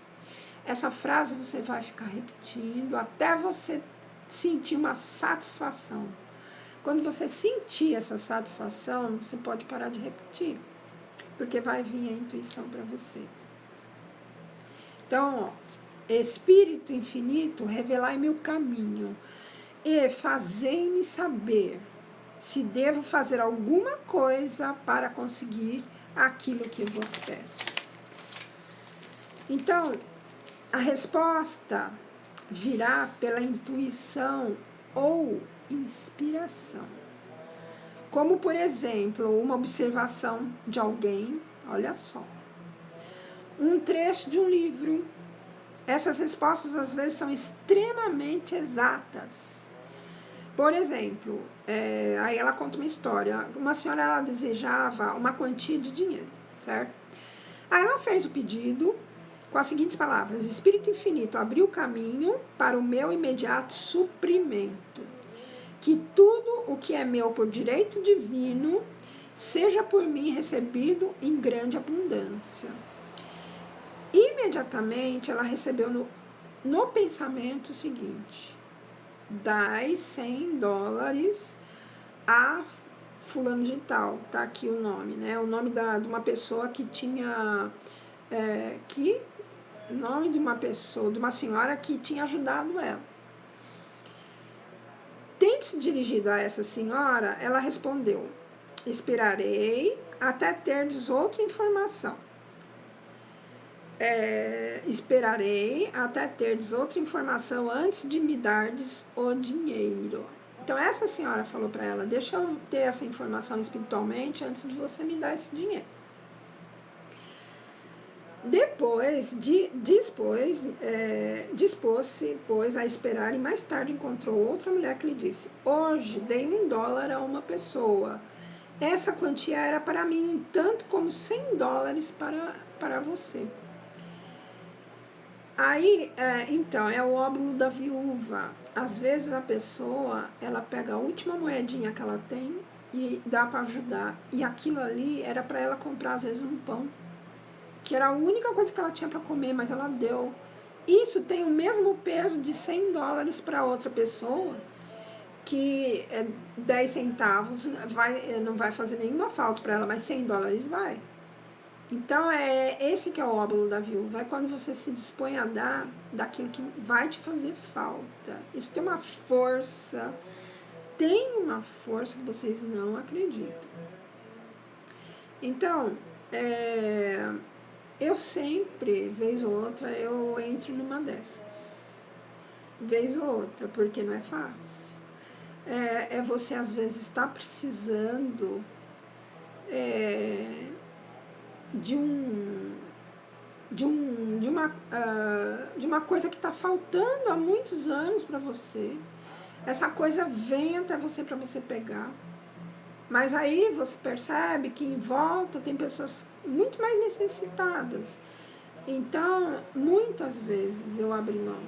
Essa frase você vai ficar repetindo até você sentir uma satisfação. Quando você sentir essa satisfação, você pode parar de repetir, porque vai vir a intuição para você. Então, Espírito infinito, revelai-me o caminho e fazei-me saber se devo fazer alguma coisa para conseguir aquilo que vos peço. Então, a resposta virá pela intuição ou inspiração. Como, por exemplo, uma observação de alguém, olha só, um trecho de um livro. Essas respostas, às vezes, são extremamente exatas. Por exemplo, aí ela conta uma história. Uma senhora, ela desejava uma quantia de dinheiro, certo? Aí ela fez o pedido com as seguintes palavras: Espírito infinito, abriu o caminho para o meu imediato suprimento. Que tudo o que é meu por direito divino seja por mim recebido em grande abundância. Imediatamente ela recebeu no pensamento o seguinte: dai $100 a fulano de tal, tá aqui o nome, né? O nome de uma pessoa que tinha, nome de uma pessoa, de uma senhora que tinha ajudado ela. Tendo se dirigido a essa senhora, ela respondeu: esperarei até terdes outra informação. Esperarei até terdes outra informação antes de me dardes o dinheiro. Então, essa senhora falou para ela: deixa eu ter essa informação espiritualmente antes de você me dar esse dinheiro. Depois, dispôs-se, pois, a esperar, e mais tarde encontrou outra mulher que lhe disse: hoje dei $1 a uma pessoa. Essa quantia era para mim, tanto como $100 para você. Aí, então, é o óbolo da viúva. Às vezes a pessoa, ela pega a última moedinha que ela tem e dá para ajudar. E aquilo ali era para ela comprar, às vezes, um pão, que era a única coisa que ela tinha para comer, mas ela deu. Isso tem o mesmo peso de $100 para outra pessoa, que 10 centavos não vai fazer nenhuma falta para ela, mas $100 vai. Então, esse que é o óbolo da viúva, é quando você se dispõe a dar daquilo que vai te fazer falta. Isso tem uma força que vocês não acreditam. Então, eu sempre, vez ou outra, eu entro numa dessas. Vez ou outra, porque não é fácil. Você, às vezes, está precisando de uma coisa que está faltando há muitos anos para você. Essa coisa vem até você para você pegar. Mas aí você percebe que em volta tem pessoas muito mais necessitadas. Então, muitas vezes eu abri mão.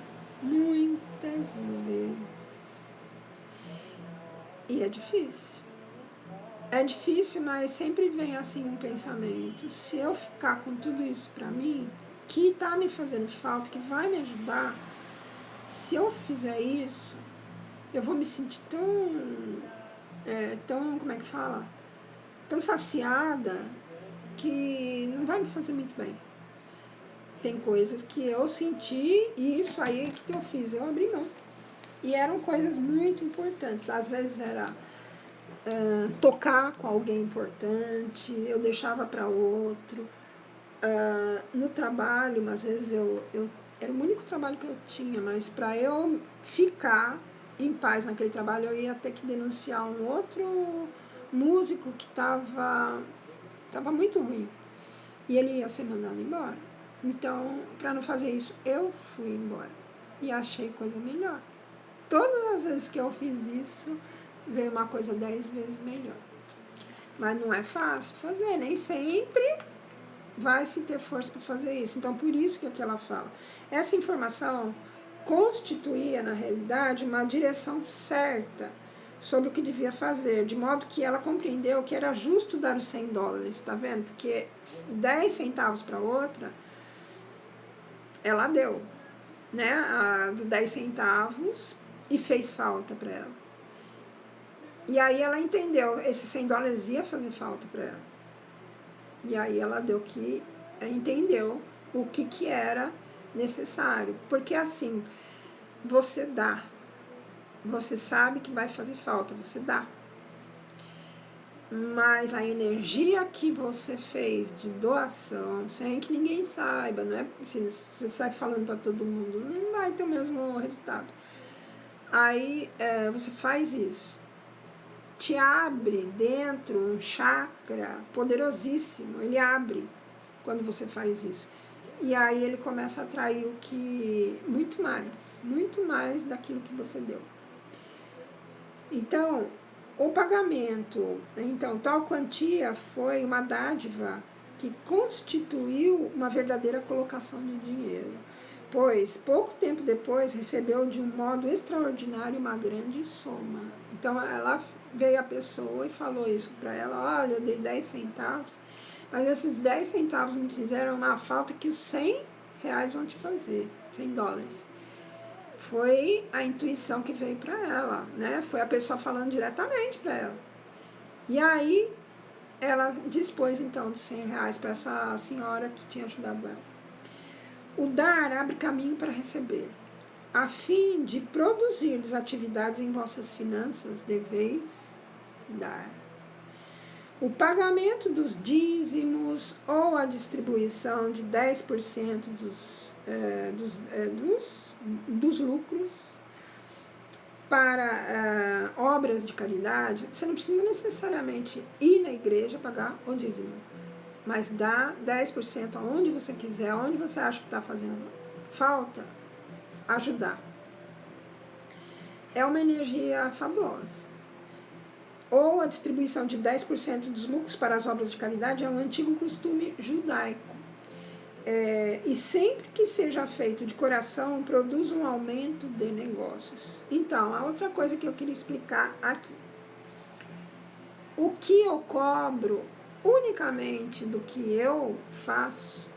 Muitas vezes. E é difícil. É difícil, mas sempre vem assim um pensamento. Se eu ficar com tudo isso pra mim, que tá me fazendo falta, que vai me ajudar, se eu fizer isso, eu vou me sentir tão, como é que fala? Tão saciada que não vai me fazer muito bem. Tem coisas que eu senti e isso aí, o que eu fiz? Eu abri mão. E eram coisas muito importantes. Às vezes era tocar com alguém importante, eu deixava para outro. No trabalho, às vezes eu era o único trabalho que eu tinha, mas para eu ficar em paz naquele trabalho, eu ia ter que denunciar um outro músico que tava muito ruim. E ele ia ser mandado embora. Então, para não fazer isso, eu fui embora. E achei coisa melhor. Todas as vezes que eu fiz isso, veio uma coisa 10 vezes melhor. Mas não é fácil fazer, nem sempre vai se ter força para fazer isso. Então, por isso que aqui ela fala. Essa informação constituía, na realidade, uma direção certa sobre o que devia fazer, de modo que ela compreendeu que era justo dar os $100, tá vendo? Porque 10 centavos para outra, ela deu, né? 10 centavos e fez falta para ela. E aí ela entendeu, esses $100 ia fazer falta para ela. E aí ela entendeu o que era necessário. Porque assim, você dá. Você sabe que vai fazer falta, você dá. Mas a energia que você fez de doação, sem que ninguém saiba, não é? Se você sai falando para todo mundo, não vai ter o mesmo resultado. Aí você faz isso. Te abre dentro um chakra poderosíssimo. Ele abre quando você faz isso. E aí ele começa a atrair muito mais daquilo que você deu. Então, o pagamento, então, tal quantia foi uma dádiva que constituiu uma verdadeira colocação de dinheiro, pois pouco tempo depois recebeu de um modo extraordinário uma grande soma. Então, ela veio a pessoa e falou isso para ela: olha, eu dei 10 centavos, mas esses 10 centavos me fizeram uma falta que os R$100 vão te fazer, $100. Foi a intuição que veio para ela, né? Foi a pessoa falando diretamente para ela. E aí, ela dispôs então de R$100 para essa senhora que tinha ajudado ela. O dar abre caminho para receber. A fim de produzir atividades em vossas finanças, deveis dar. O pagamento dos dízimos ou a distribuição de 10% dos lucros para obras de caridade, você não precisa necessariamente ir na igreja pagar o dízimo, mas dá 10% aonde você quiser, aonde você acha que está fazendo falta, ajudar. É uma energia fabulosa. Ou a distribuição de 10% dos lucros para as obras de caridade é um antigo costume judaico. E sempre que seja feito de coração, produz um aumento de negócios. Então, a outra coisa que eu queria explicar aqui. O que eu cobro unicamente do que eu faço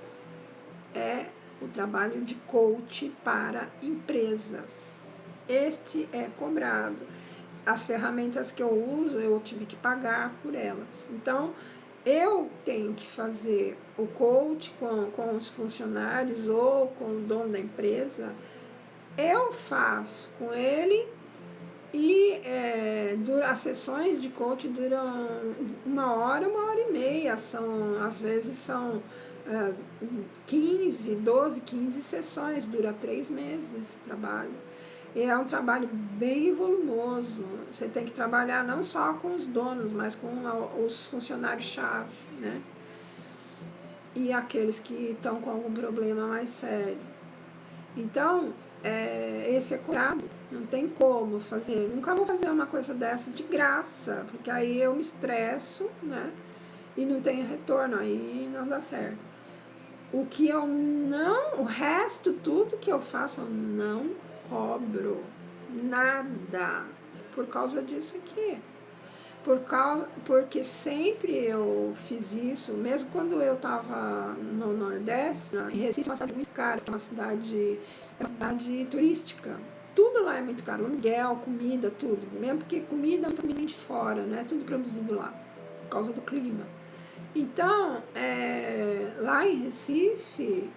é o trabalho de coach para empresas. Este é cobrado. As ferramentas que eu uso, eu tive que pagar por elas. Então, eu tenho que fazer o coach com os funcionários ou com o dono da empresa. Eu faço com ele e as sessões de coach duram 1 hora e meia. Às vezes são 15 sessões, dura 3 meses esse trabalho. E é um trabalho bem volumoso. Você tem que trabalhar não só com os donos, mas com os funcionários-chave, né? E aqueles que estão com algum problema mais sério. Então, esse é cobrado. Não tem como fazer. Nunca vou fazer uma coisa dessa de graça, porque aí eu me estresso, né? E não tenho retorno, aí não dá certo. O resto, tudo que eu faço, eu não cobro nada por causa disso aqui. porque sempre eu fiz isso, mesmo quando eu estava no Nordeste, em Recife, é uma cidade muito cara, é uma cidade turística. Tudo lá é muito caro, aluguel, comida, tudo. Mesmo porque comida é comida de fora, não é tudo produzido lá, por causa do clima. Então, lá em Recife,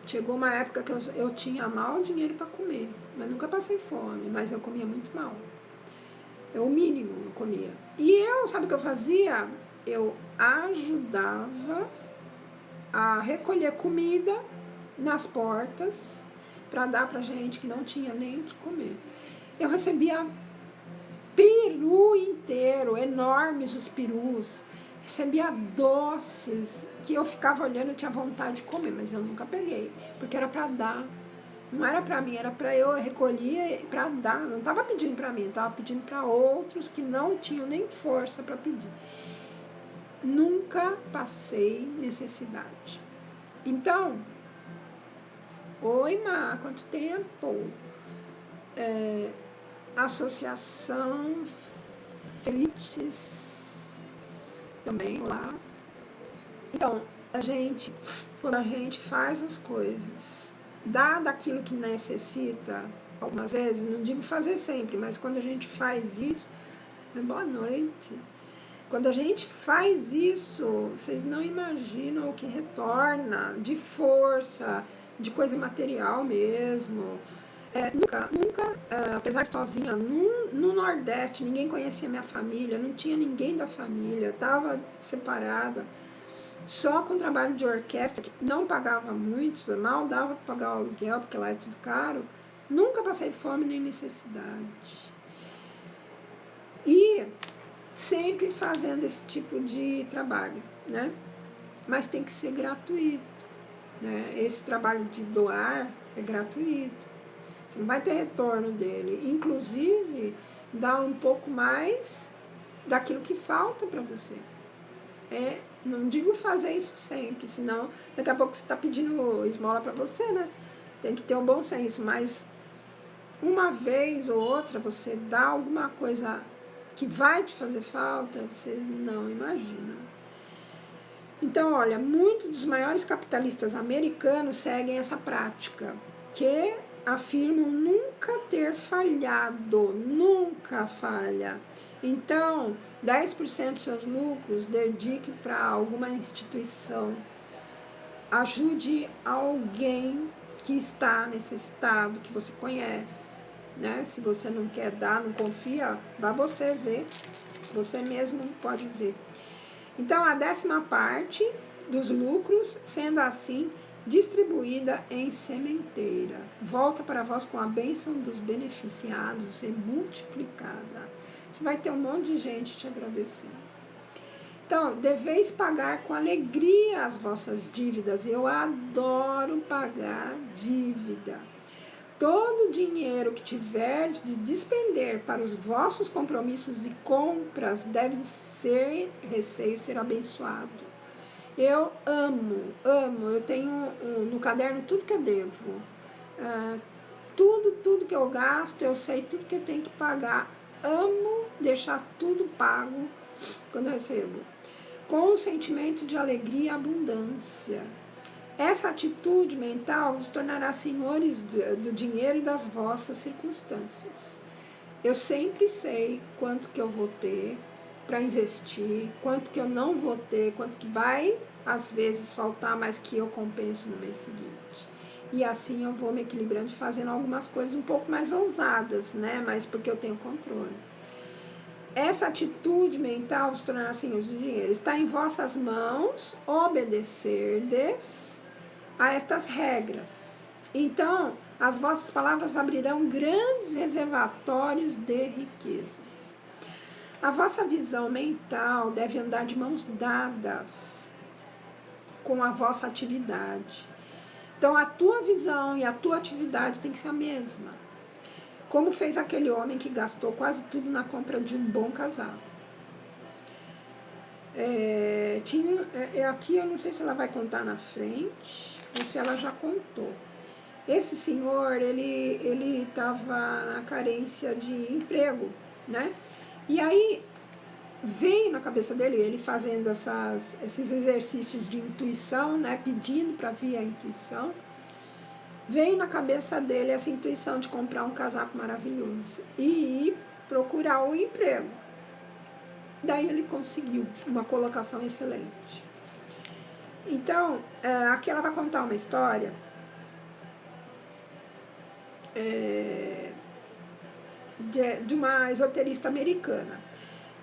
chegou uma época que eu tinha mal dinheiro para comer, mas nunca passei fome, mas eu comia muito mal. É o mínimo eu comia. E sabe o que eu fazia? Eu ajudava a recolher comida nas portas para dar para gente que não tinha nem o que comer. Eu recebia peru inteiro, enormes os perus. Recebia doces que eu ficava olhando e tinha vontade de comer, mas eu nunca peguei, porque era para dar. Não era para mim, era para eu recolher para dar. Não estava pedindo para mim, estava pedindo para outros que não tinham nem força para pedir. Nunca passei necessidade. Então, oi, Má, quanto tempo? Associação Felizes também lá. Então, quando a gente faz as coisas, dá daquilo que necessita, algumas vezes, não digo fazer sempre, mas quando a gente faz isso, boa noite. Quando a gente faz isso, vocês não imaginam o que retorna de força, de coisa material mesmo. Nunca, apesar de sozinha, no Nordeste, ninguém conhecia minha família, não tinha ninguém da família, estava separada, só com trabalho de orquestra, que não pagava muito, mal dava para pagar o aluguel, porque lá é tudo caro. Nunca passei fome nem necessidade. E sempre fazendo esse tipo de trabalho, né? Mas tem que ser gratuito, né? Esse trabalho de doar é gratuito. Você não vai ter retorno dele. Inclusive, dá um pouco mais daquilo que falta para você. Não digo fazer isso sempre, senão daqui a pouco você está pedindo esmola para você, né? Tem que ter um bom senso, mas uma vez ou outra você dá alguma coisa que vai te fazer falta, você não imagina. Então, olha, muitos dos maiores capitalistas americanos seguem essa prática, que afirmam nunca ter falhado, nunca falha. Então, 10% dos seus lucros dedique para alguma instituição. Ajude alguém que está necessitado, que você conhece. Né? Se você não quer dar, não confia, vá você ver. Você mesmo pode ver. Então, a 10ª parte dos lucros, sendo assim, distribuída em sementeira. Volta para vós com a bênção dos beneficiados e multiplicada. Você vai ter um monte de gente te agradecendo. Então, deveis pagar com alegria as vossas dívidas. Eu adoro pagar dívida. Todo o dinheiro que tiverdes de despender para os vossos compromissos e compras deve ser receio ser abençoado. Eu amo. Eu tenho no caderno tudo que eu devo. Tudo que eu gasto, eu sei tudo que eu tenho que pagar. Amo deixar tudo pago quando eu recebo. Com um sentimento de alegria e abundância. Essa atitude mental vos tornará senhores do dinheiro e das vossas circunstâncias. Eu sempre sei quanto que eu vou ter para investir, quanto que eu não vou ter, quanto que vai, às vezes, faltar, mas que eu compenso no mês seguinte. E assim eu vou me equilibrando e fazendo algumas coisas um pouco mais ousadas, né? Mas porque eu tenho controle. Essa atitude mental vos tornará senhores do dinheiro. Está em vossas mãos obedecerdes a estas regras. Então, as vossas palavras abrirão grandes reservatórios de riquezas. A vossa visão mental deve andar de mãos dadas com a vossa atividade. Então, a tua visão e a tua atividade tem que ser a mesma. Como fez aquele homem que gastou quase tudo na compra de um bom casaco. Aqui eu não sei se ela vai contar na frente ou se ela já contou. Esse senhor, ele estava na carência de emprego. né? E aí veio na cabeça dele, ele fazendo esses exercícios de intuição, né? Pedindo para vir a intuição. Veio na cabeça dele essa intuição de comprar um casaco maravilhoso e ir procurar um emprego. Daí ele conseguiu uma colocação excelente. Então, aqui ela vai contar uma história de uma esoterista americana.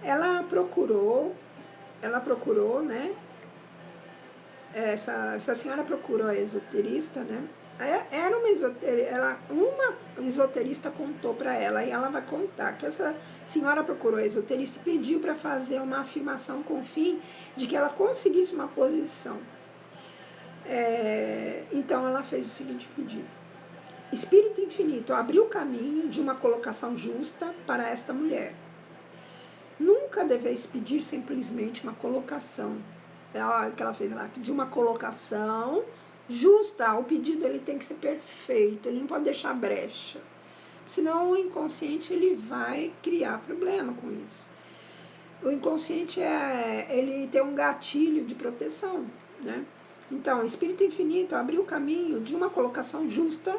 Ela procurou, né? Essa senhora procurou a esoterista, né? Era uma esoterista contou para ela, e ela vai contar que essa senhora procurou a esoterista e pediu para fazer uma afirmação com o fim de que ela conseguisse uma posição. Então ela fez o seguinte pedido: Espírito infinito, abriu o caminho de uma colocação justa para esta mulher. Nunca deveis pedir simplesmente uma colocação. Olha o que ela fez lá, de uma colocação justa. O pedido ele tem que ser perfeito, ele não pode deixar brecha. Senão o inconsciente ele vai criar problema com isso. O inconsciente ele tem um gatilho de proteção, né? Então, o Espírito Infinito abriu o caminho de uma colocação justa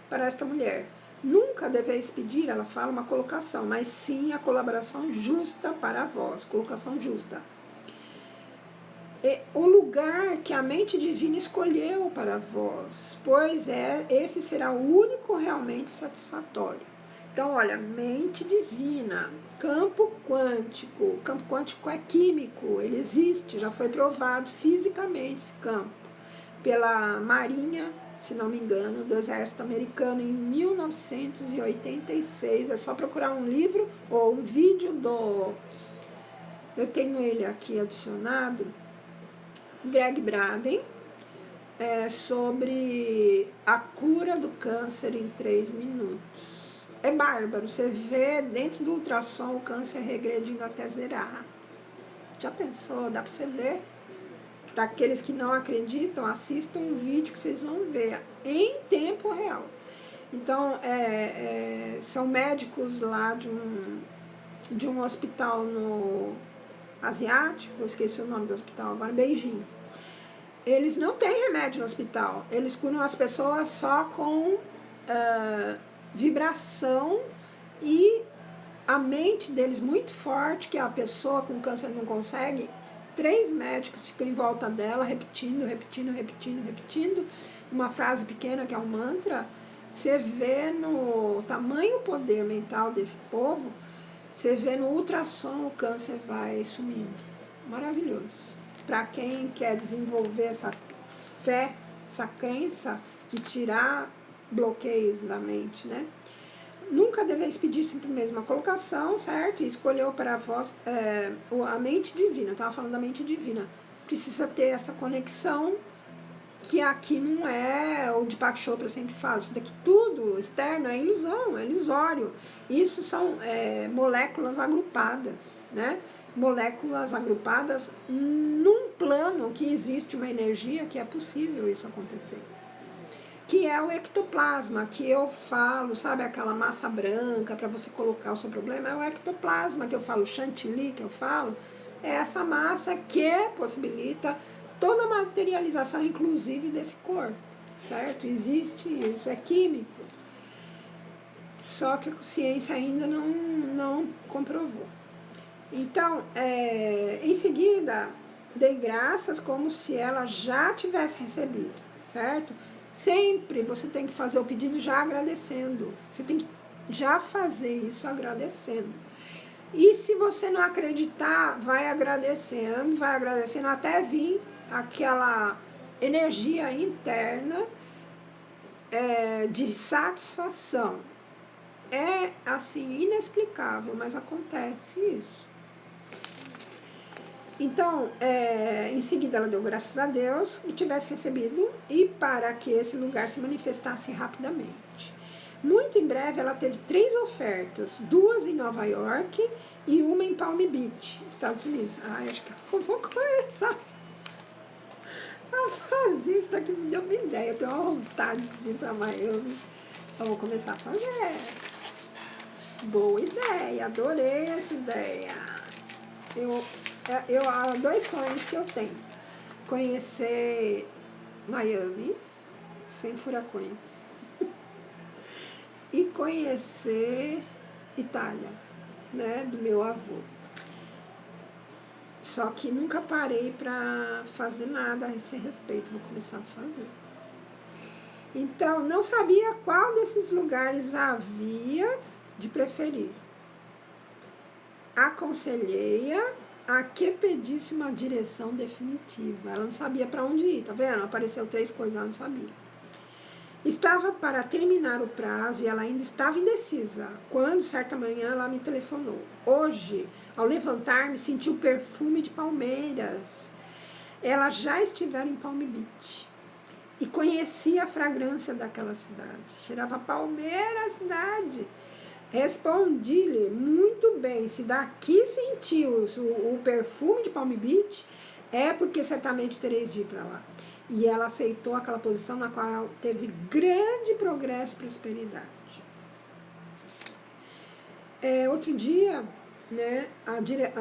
para esta mulher. Nunca deveis pedir, ela fala, uma colocação, mas sim a colaboração justa para vós, colocação justa. O lugar que a mente divina escolheu para vós, pois esse será o único realmente satisfatório. Então, olha, mente divina, campo quântico é químico, ele existe, já foi provado fisicamente esse campo, pela Marinha, se não me engano, do Exército Americano, em 1986, é só procurar um livro ou um vídeo eu tenho ele aqui adicionado, Greg Braden, sobre a cura do câncer em 3 minutos. É bárbaro, você vê dentro do ultrassom o câncer regredindo até zerar. Já pensou? Dá para você ver? Para aqueles que não acreditam, assistam um vídeo que vocês vão ver em tempo real. Então, são médicos lá de um hospital no asiático, eu esqueci o nome do hospital agora, Beijing. Eles não têm remédio no hospital, eles curam as pessoas só com vibração e a mente deles muito forte, que a pessoa com câncer não consegue. 3 médicos ficam em volta dela, repetindo, uma frase pequena que é um mantra. Você vê no tamanho poder mental desse povo, você vê no ultrassom o câncer vai sumindo. Maravilhoso. Para quem quer desenvolver essa fé, essa crença de tirar bloqueios da mente, né? Nunca deveis pedir simplesmente uma colocação, certo? E escolheu para vós a mente divina. Eu estava falando da mente divina. Precisa ter essa conexão, que aqui não é o Deepak Chopra sempre fala. Isso daqui tudo externo é ilusão, é ilusório. Isso são moléculas agrupadas, né? Moléculas agrupadas num plano que existe uma energia que é possível isso acontecer. Que é o ectoplasma, que eu falo, sabe aquela massa branca para você colocar o seu problema? É o ectoplasma que eu falo, chantilly que eu falo, é essa massa que possibilita toda a materialização, inclusive desse corpo, certo? Existe isso, é químico. Só que a ciência ainda não comprovou. Então, em seguida, dei graças como se ela já tivesse recebido, certo? Sempre você tem que fazer o pedido já agradecendo. Você tem que já fazer isso agradecendo. E se você não acreditar, vai agradecendo até vir aquela energia interna de satisfação. É assim, inexplicável, mas acontece isso. Então, em seguida ela deu graças a Deus e tivesse recebido, e para que esse lugar se manifestasse rapidamente. Muito em breve ela teve 3 ofertas, 2 em Nova York e uma em Palm Beach, Estados Unidos. Acho que eu vou começar a fazer isso daqui, me deu uma ideia, eu tenho uma vontade de ir para Miami, eu vou começar a fazer. Boa ideia, adorei essa ideia. Há dois sonhos que eu tenho. Conhecer Miami, sem furacões, e conhecer Itália, né, do meu avô. Só que nunca parei para fazer nada a esse respeito, vou começar a fazer. Então, não sabia qual desses lugares havia de preferir. Aconselhei-a a que pedisse uma direção definitiva. Ela não sabia para onde ir, tá vendo? Apareceu 3 coisas, ela não sabia. Estava para terminar o prazo e ela ainda estava indecisa, quando certa manhã ela me telefonou. Hoje, ao levantar-me, senti o perfume de palmeiras. Ela já estivera em Palm Beach e conhecia a fragrância daquela cidade. Cheirava palmeira a cidade. Respondi-lhe, muito bem, se daqui sentiu o perfume de Palm Beach, é porque certamente tereis de ir para lá. E ela aceitou aquela posição na qual teve grande progresso e prosperidade. Outro dia, né,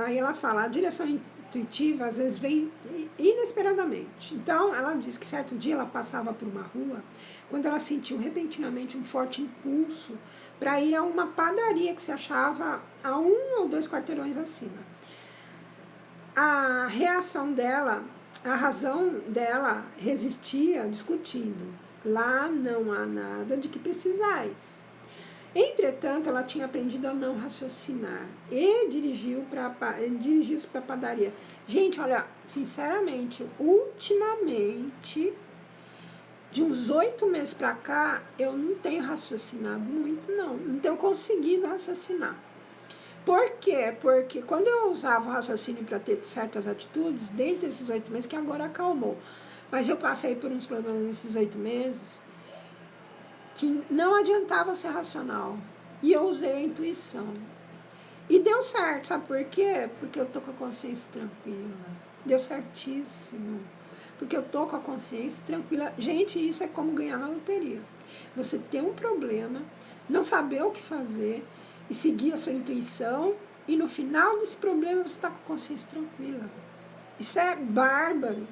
aí ela fala, a direção intuitiva às vezes vem inesperadamente. Então, ela diz que certo dia ela passava por uma rua, quando ela sentiu repentinamente um forte impulso para ir a uma padaria que se achava a 1 ou 2 quarteirões acima. A reação dela, a razão dela resistia discutindo. Lá não há nada de que precisais. Entretanto, ela tinha aprendido a não raciocinar e dirigiu-se para a padaria. Gente, olha, sinceramente, ultimamente, de uns 8 meses para cá, eu não tenho raciocinado muito, não. Não tenho conseguido raciocinar. Por quê? Porque quando eu usava o raciocínio para ter certas atitudes, dentro desses 8 meses, que agora acalmou, mas eu passei por uns problemas nesses 8 meses, que não adiantava ser racional. E eu usei a intuição. E deu certo, sabe por quê? Porque eu tô com a consciência tranquila. Deu certíssimo. Porque eu tô com a consciência tranquila. Gente, isso é como ganhar na loteria. Você ter um problema, não saber o que fazer e seguir a sua intuição, e no final desse problema você está com a consciência tranquila. Isso é bárbaro.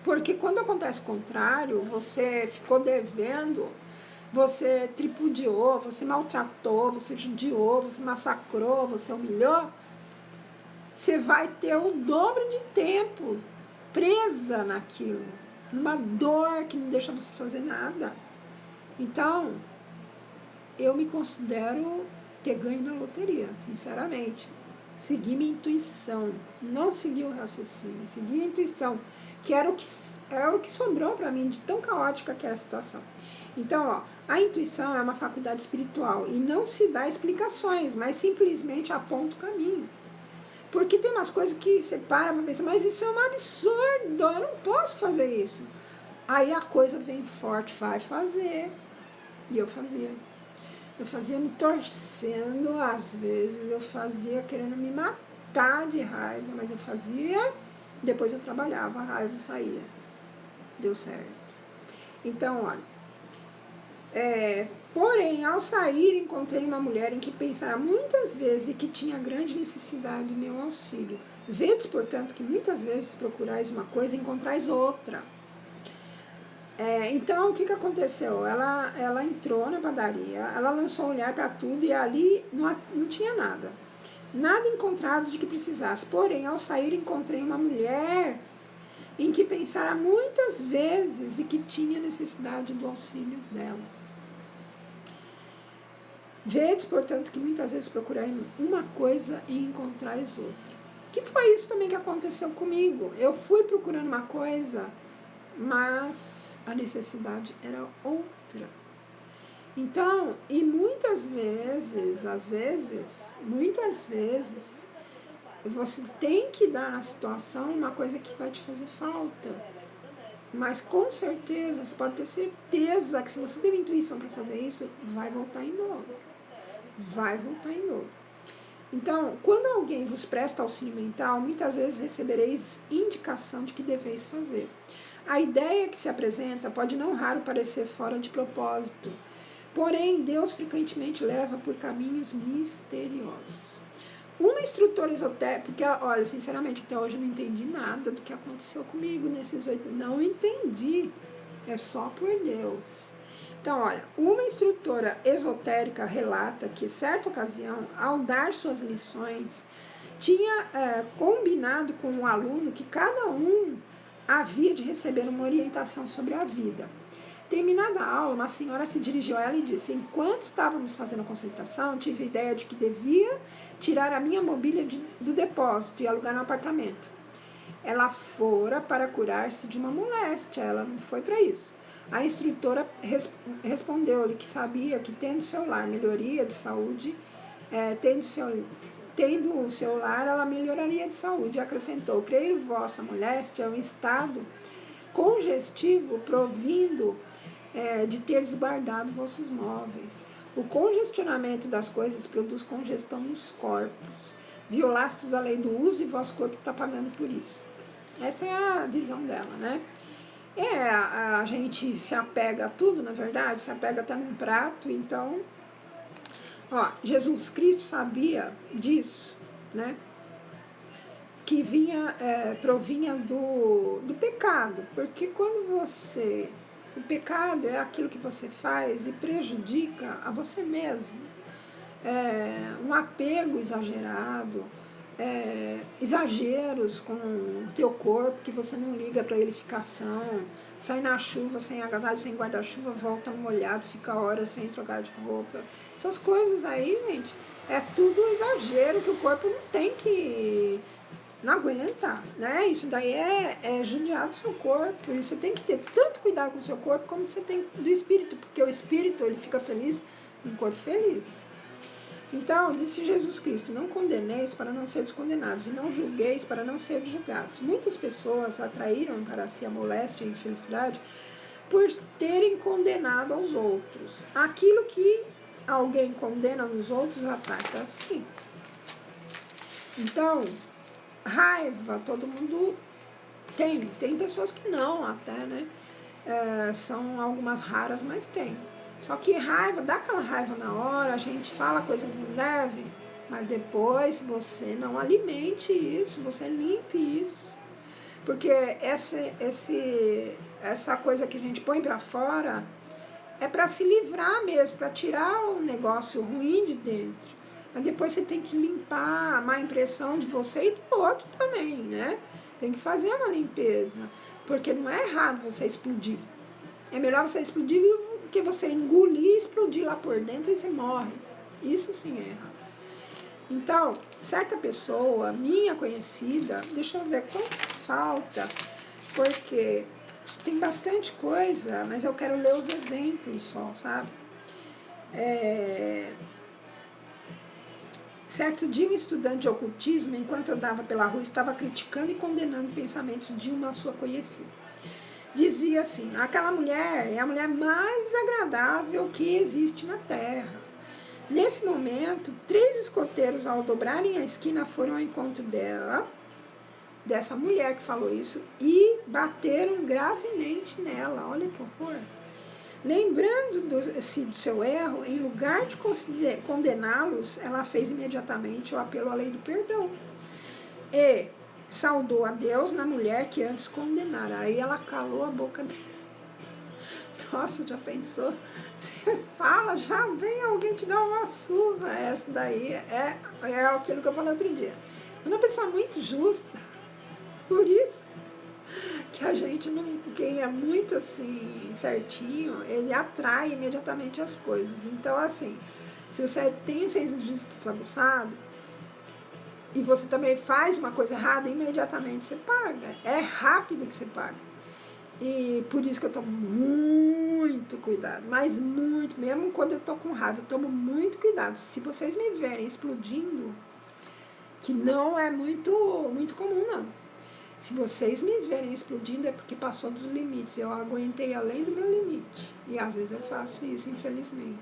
Porque quando acontece o contrário, você ficou devendo, você tripudiou, você maltratou, você judiou, você massacrou, você humilhou, você vai ter o dobro de tempo presa naquilo, numa dor que não deixa você fazer nada. Então, eu me considero ter ganho na loteria, sinceramente. Segui minha intuição, não segui o raciocínio, segui a intuição, que era o que sobrou para mim, de tão caótica que é a situação. Então, ó, a intuição é uma faculdade espiritual e não se dá explicações, mas simplesmente aponta o caminho. Porque tem umas coisas que você para pensar, mas isso é um absurdo, eu não posso fazer isso. Aí a coisa vem forte, vai fazer. E eu fazia. Eu fazia me torcendo, às vezes eu fazia querendo me matar de raiva, mas eu fazia, depois eu trabalhava, a raiva saía. Deu certo. Então, olha, porém, ao sair, encontrei uma mulher em que pensara muitas vezes e que tinha grande necessidade do meu auxílio. Vedes, portanto, que muitas vezes procurais uma coisa e encontrais outra. Então, o que aconteceu? Ela entrou na padaria, ela lançou o olhar para tudo e ali não tinha nada. Nada encontrado de que precisasse. Porém, ao sair, encontrei uma mulher em que pensara muitas vezes e que tinha necessidade do auxílio dela. Vedes, portanto, que muitas vezes procurai uma coisa e encontrais outra. Que foi isso também que aconteceu comigo. Eu fui procurando uma coisa, mas a necessidade era outra. Então, e muitas vezes, você tem que dar na situação uma coisa que vai te fazer falta. Mas com certeza, você pode ter certeza que se você teve intuição para fazer isso, vai voltar em novo. Vai voltar em novo. Então, quando alguém vos presta auxílio mental, muitas vezes recebereis indicação de que deveis fazer. A ideia que se apresenta pode não raro parecer fora de propósito, Porém, Deus frequentemente leva por caminhos misteriosos. Uma instrutora esotérica, porque, olha, sinceramente, até hoje eu não entendi nada do que aconteceu comigo nesses 8. Não entendi. É só por Deus. Então, olha, uma instrutora esotérica relata que, certa ocasião, ao dar suas lições, tinha combinado com um aluno que cada um havia de receber uma orientação sobre a vida. Terminada a aula, uma senhora se dirigiu a ela e disse: enquanto estávamos fazendo a concentração, tive a ideia de que devia tirar a minha mobília do depósito e alugar um apartamento. Ela fora para curar-se de uma moléstia, ela não foi para isso. A instrutora respondeu-lhe que sabia que, tendo seu lar melhoria de saúde, tendo o seu lar, ela melhoraria de saúde. E acrescentou: creio vossa moléstia é um estado congestivo provindo de ter desguardado vossos móveis. O congestionamento das coisas produz congestão nos corpos. Violastes a lei do uso e vosso corpo está pagando por isso. Essa é a visão dela, né? A gente se apega a tudo, na verdade, se apega até num prato. Então, Jesus Cristo sabia disso, né? Que provinha do pecado, porque quando o pecado é aquilo que você faz e prejudica a você mesmo, um apego exagerado, exageros com o teu corpo, que você não liga para a edificação, sai na chuva sem agasalho, sem guarda-chuva, volta molhado, fica horas sem trocar de roupa. Essas coisas aí, gente, é tudo exagero que o corpo não tem que... não aguenta, né? Isso daí é judiar do seu corpo. E você tem que ter tanto cuidado com o seu corpo como você tem do espírito, porque o espírito ele fica feliz no corpo feliz. Então, disse Jesus Cristo: não condeneis para não seres condenados, e não julgueis para não seres julgados. Muitas pessoas atraíram para si a moléstia e a infelicidade por terem condenado aos outros. Aquilo que alguém condena nos outros atrai para si. Então, raiva, todo mundo tem pessoas que não até, né? São algumas raras, mas tem. Só que raiva, dá aquela raiva na hora, a gente fala coisa que não deve, mas depois você não alimente isso, você limpe isso. Porque essa coisa que a gente põe para fora é para se livrar mesmo, para tirar o negócio ruim de dentro. Mas depois você tem que limpar a má impressão de você e do outro também, né? Tem que fazer uma limpeza, porque não é errado você explodir. É melhor você explodir do que você engolir e explodir lá por dentro e você morre. Isso sim é errado. Então, certa pessoa, minha conhecida, deixa eu ver quanto falta, porque tem bastante coisa, mas eu quero ler os exemplos só, sabe? Certo dia, um estudante de ocultismo, enquanto andava pela rua, estava criticando e condenando pensamentos de uma sua conhecida. Dizia assim: aquela mulher é a mulher mais agradável que existe na Terra. Nesse momento, 3 escoteiros, ao dobrarem a esquina, foram ao encontro dessa mulher que falou isso, e bateram gravemente nela. Olha que horror! Lembrando-se do seu erro, em lugar de condená-los, ela fez imediatamente o apelo à lei do perdão. E saudou a Deus na mulher que antes condenara. Aí ela calou a boca dele. Nossa, já pensou? Você fala, já vem alguém te dar uma surra. Essa daí é aquilo que eu falei outro dia. Uma pessoa muito justa. Por isso que a gente não... Quem é muito assim, certinho, ele atrai imediatamente as coisas. Então, assim, se você tem senso de justiça aguçado, e você também faz uma coisa errada, imediatamente você paga. É rápido que você paga. E por isso que eu tomo muito cuidado. Mas muito, mesmo quando eu tô com raiva, eu tomo muito cuidado. Se vocês me verem explodindo, que não é muito comum, não. Se vocês me verem explodindo, é porque passou dos limites. Eu aguentei além do meu limite. E às vezes eu faço isso, infelizmente.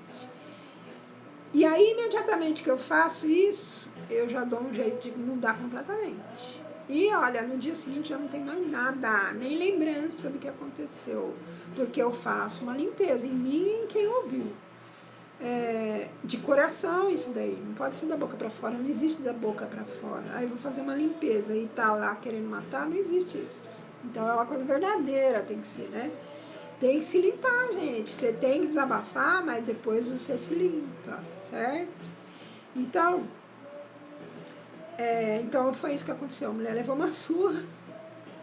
E aí, imediatamente que eu faço isso, eu já dou um jeito de mudar completamente. E olha, no dia seguinte já não tem mais nada, nem lembrança do que aconteceu, porque eu faço uma limpeza em mim e em quem ouviu. de coração isso daí. Não pode ser da boca para fora, não existe da boca para fora. Aí eu vou fazer uma limpeza e tá lá querendo matar, não existe isso. Então é uma coisa verdadeira, tem que ser, né? Tem que se limpar, gente. Você tem que desabafar, mas depois você se limpa, certo? Então foi isso que aconteceu. A mulher levou uma surra,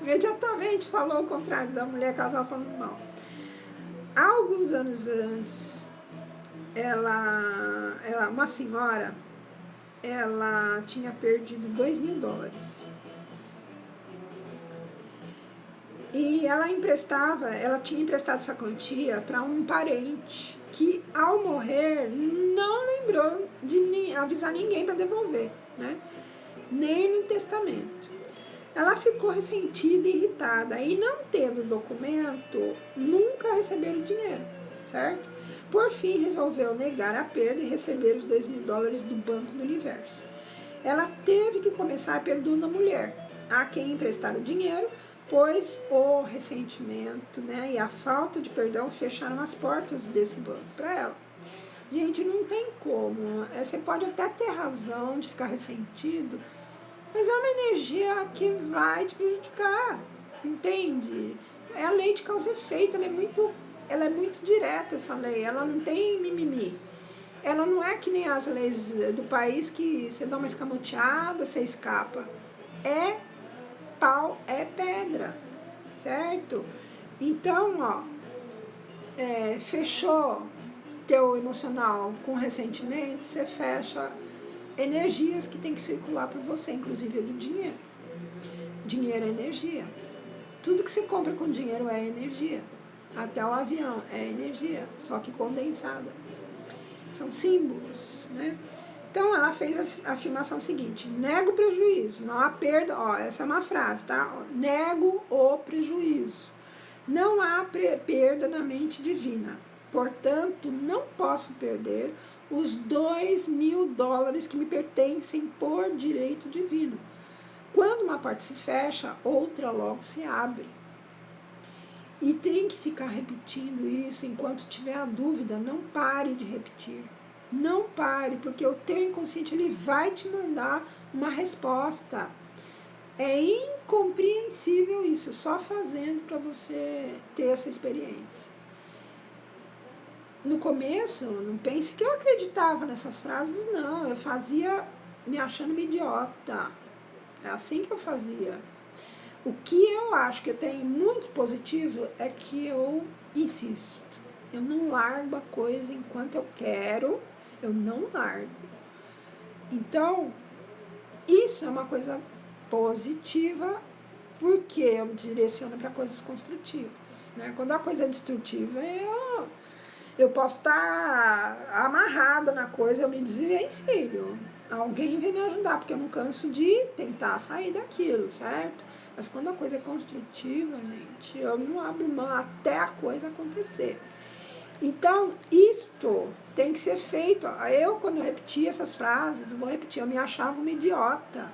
imediatamente falou o contrário da mulher que ela estava falando mal. Há alguns anos antes, uma senhora, ela tinha perdido $2.000. E ela tinha emprestado essa quantia para um parente que, ao morrer, não lembrou de avisar ninguém para devolver, né? Nem no testamento. Ela ficou ressentida e irritada, e não tendo documento, nunca receberam o dinheiro, certo? Por fim, resolveu negar a perda e receber os $2.000 do Banco do Universo. Ela teve que começar perdoando a mulher, a quem emprestar o dinheiro, pois o ressentimento, né, e a falta de perdão fecharam as portas desse banco para ela. Gente, não tem como. Você pode até ter razão de ficar ressentido, mas é uma energia que vai te prejudicar, entende? É a lei de causa e efeito, ela é muito direta, essa lei, ela não tem mimimi. Ela não é que nem as leis do país que você dá uma escamoteada, você escapa. É pau, é pedra, certo? Então, fechou teu emocional com ressentimento, você fecha energias que tem que circular por você, inclusive do dinheiro. Dinheiro é energia. Tudo que você compra com dinheiro é energia. Até o avião é energia, só que condensada. São símbolos, né? Então ela fez a afirmação seguinte: nego o prejuízo, não há perda. Essa é uma frase, tá? Nego o prejuízo. Não há perda na mente divina. Portanto, não posso perder os $2.000 que me pertencem por direito divino. Quando uma parte se fecha, outra logo se abre. E tem que ficar repetindo isso enquanto tiver a dúvida. Não pare de repetir. Não pare, porque o teu inconsciente ele vai te mandar uma resposta. É incompreensível isso, só fazendo para você ter essa experiência. No começo, não pense que eu acreditava nessas frases, não. Eu fazia me achando uma idiota. É assim que eu fazia. O que eu acho que eu tenho muito positivo é que eu insisto. Eu não largo a coisa enquanto eu quero, eu não largo. Então, isso é uma coisa positiva, porque eu me direciono para coisas construtivas, né? Quando a coisa é destrutiva, eu posso estar amarrada na coisa, eu me desvencilho. Alguém vem me ajudar, porque eu não canso de tentar sair daquilo, certo? Mas quando a coisa é construtiva, gente, eu não abro mão até a coisa acontecer. Então, isto tem que ser feito. Eu, quando eu repetia essas frases, eu me achava uma idiota.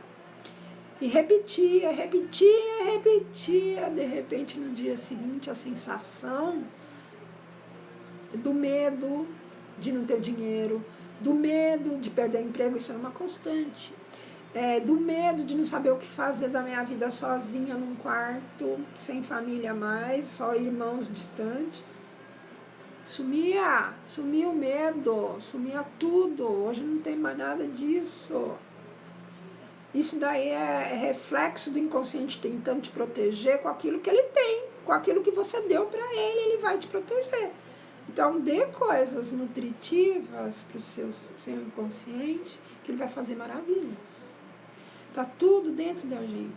E repetia. De repente, no dia seguinte, a sensação do medo de não ter dinheiro, do medo de perder emprego, isso era uma constante. Do medo de não saber o que fazer da minha vida sozinha num quarto, sem família mais, só irmãos distantes. Sumia o medo, sumia tudo. Hoje não tem mais nada disso. Isso daí é reflexo do inconsciente tentando te proteger com aquilo que ele tem, com aquilo que você deu para ele vai te proteger. Então, dê coisas nutritivas para o seu inconsciente, que ele vai fazer maravilhas. Está tudo dentro da gente.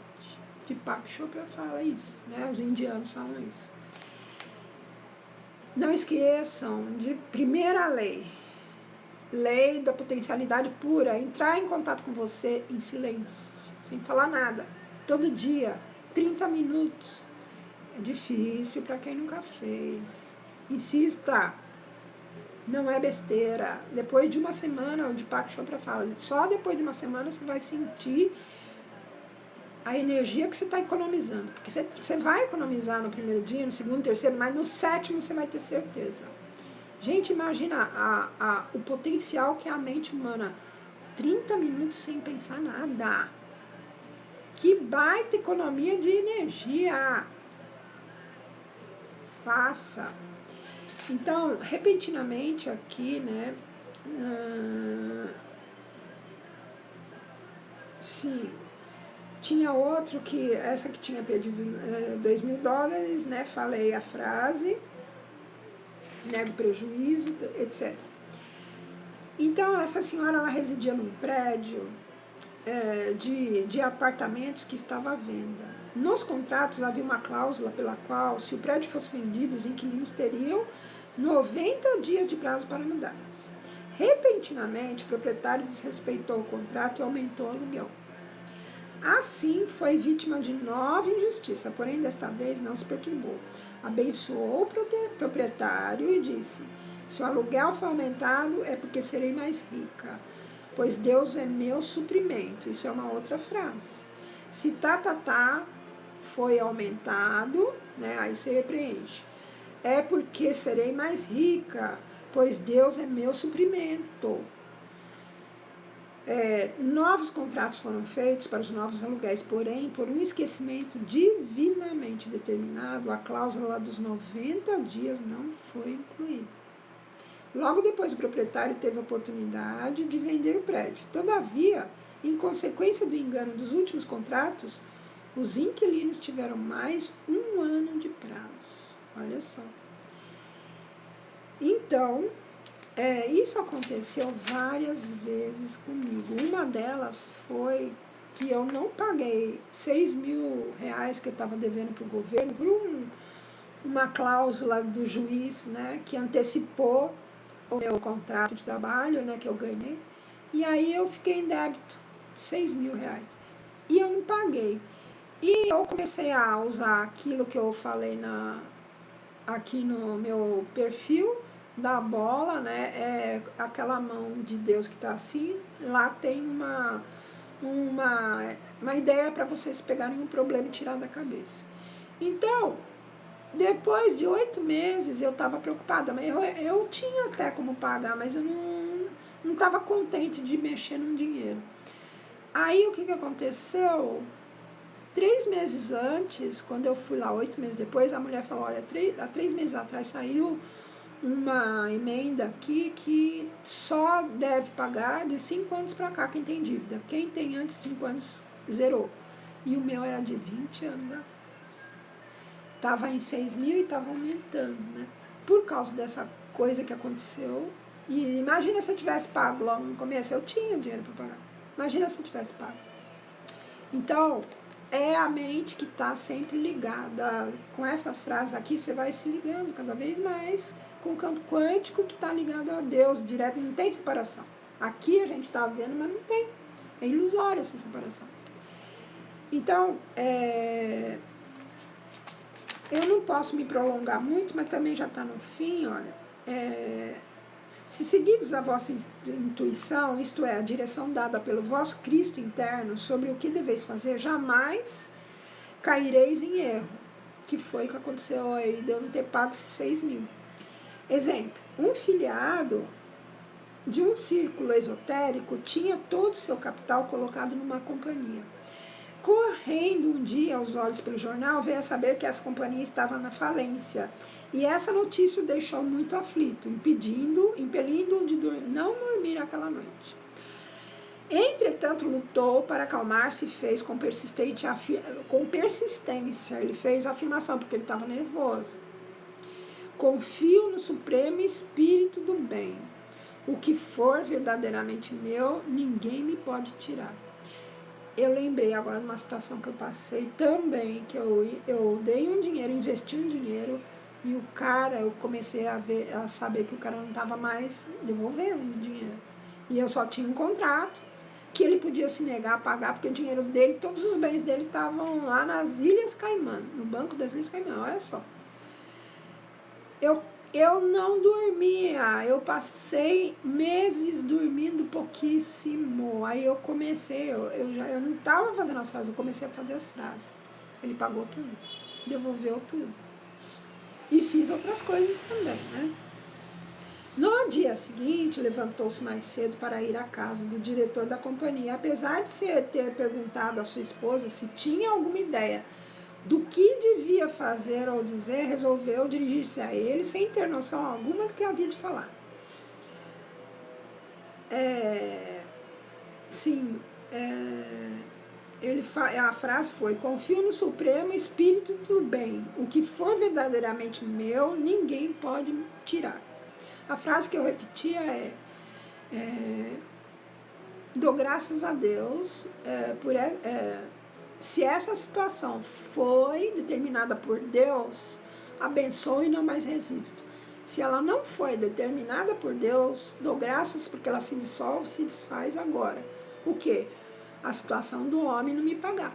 Deepak Chopra fala isso, né? Os indianos falam isso. Não esqueçam de primeira lei da potencialidade pura, entrar em contato com você em silêncio, sem falar nada, todo dia, 30 minutos. É difícil para quem nunca fez. Insista, não é besteira. Depois de uma semana, o Deepak Chopra fala, só depois de uma semana você vai sentir a energia que você está economizando. Porque você vai economizar no primeiro dia, no segundo, terceiro, mas no sétimo você vai ter certeza. Gente, imagina o potencial que é a mente humana. 30 minutos sem pensar nada. Que baita economia de energia. Faça. Então, repentinamente aqui, né? Sim. Tinha outro que, essa que tinha pedido $2.000, né? Falei a frase, nego prejuízo, etc. Então, essa senhora, ela residia num prédio de apartamentos que estava à venda. Nos contratos havia uma cláusula pela qual, se o prédio fosse vendido, os inquilinos teriam 90 dias de prazo para mudar-se. Repentinamente, o proprietário desrespeitou o contrato e aumentou o aluguel. Assim, foi vítima de nova injustiça, porém, desta vez não se perturbou. Abençoou o proprietário e disse: se o aluguel for aumentado, é porque serei mais rica, pois Deus é meu suprimento. Isso é uma outra frase. Se foi aumentado, né, aí você preenche. É porque serei mais rica, pois Deus é meu suprimento. Novos contratos foram feitos para os novos aluguéis, porém, por um esquecimento divinamente determinado, a cláusula dos 90 dias não foi incluída. Logo depois, o proprietário teve a oportunidade de vender o prédio. Todavia, em consequência do engano dos últimos contratos, os inquilinos tiveram mais um ano de prazo. Olha só. Então, isso aconteceu várias vezes comigo. Uma delas foi que eu não paguei R$6.000 que eu estava devendo para o governo por uma cláusula do juiz, né, que antecipou o meu contrato de trabalho, né, que eu ganhei. E aí eu fiquei em débito de R$6.000. E eu não paguei. E eu comecei a usar aquilo que eu falei aqui no meu perfil da bola, né? Aquela mão de Deus que está assim. Lá tem uma ideia para vocês pegarem um problema e tirar da cabeça. Então, depois de 8 meses eu estava preocupada, mas eu tinha até como pagar, mas eu não estava contente de mexer no dinheiro. Aí o que aconteceu? 3 meses antes, quando eu fui lá, 8 meses depois, a mulher falou, olha, há 3 meses atrás saiu uma emenda aqui que só deve pagar de 5 anos para cá quem tem dívida. Quem tem antes de 5 anos zerou. E o meu era de 20 anos atrás. Estava em 6.000 e estava aumentando, né? Por causa dessa coisa que aconteceu. E imagina se eu tivesse pago logo no começo. Eu tinha dinheiro para pagar. Imagina se eu tivesse pago. Então, é a mente que está sempre ligada. Com essas frases aqui, você vai se ligando cada vez mais com o campo quântico que está ligado a Deus direto. Não tem separação. Aqui a gente está vendo, mas não tem. É ilusória essa separação. Então, eu não posso me prolongar muito, mas também já está no fim, olha. Se seguirdes a vossa intuição, isto é, a direção dada pelo vosso Cristo interno sobre o que deveis fazer, jamais caireis em erro, que foi o que aconteceu aí de eu não ter pago esses 6.000. Exemplo, um filiado de um círculo esotérico tinha todo o seu capital colocado numa companhia. Correndo um dia aos olhos pelo jornal, veio a saber que essa companhia estava na falência. E essa notícia o deixou muito aflito, impelindo-o de não dormir aquela noite. Entretanto, lutou para acalmar-se e fez com persistência, ele fez a afirmação, porque ele estava nervoso. Confio no Supremo Espírito do Bem. O que for verdadeiramente meu, ninguém me pode tirar. Eu lembrei agora de uma situação que eu passei também, que eu dei um dinheiro, investi um dinheiro, e o cara, eu comecei a saber que o cara não estava mais devolvendo o dinheiro. E eu só tinha um contrato, que ele podia se negar a pagar, porque o dinheiro dele, todos os bens dele estavam lá nas Ilhas Caimã, no Banco das Ilhas Caimã, olha só. Eu não dormia, eu passei meses dormindo pouquíssimo. Aí eu comecei, eu não estava fazendo as frases, eu comecei a fazer as frases. Ele pagou tudo, devolveu tudo. E fiz outras coisas também, né? No dia seguinte, levantou-se mais cedo para ir à casa do diretor da companhia. Apesar de ter perguntado à sua esposa se tinha alguma ideia do que devia fazer ou dizer, resolveu dirigir-se a ele sem ter noção alguma do que havia de falar. A frase foi: confio no Supremo Espírito do Bem. O que for verdadeiramente meu, ninguém pode tirar. A frase que eu repetia dou graças a Deus se essa situação foi determinada por Deus, abençoe e não mais resisto. Se ela não foi determinada por Deus, dou graças porque ela se dissolve, se desfaz agora. O quê? A situação do homem não me pagar.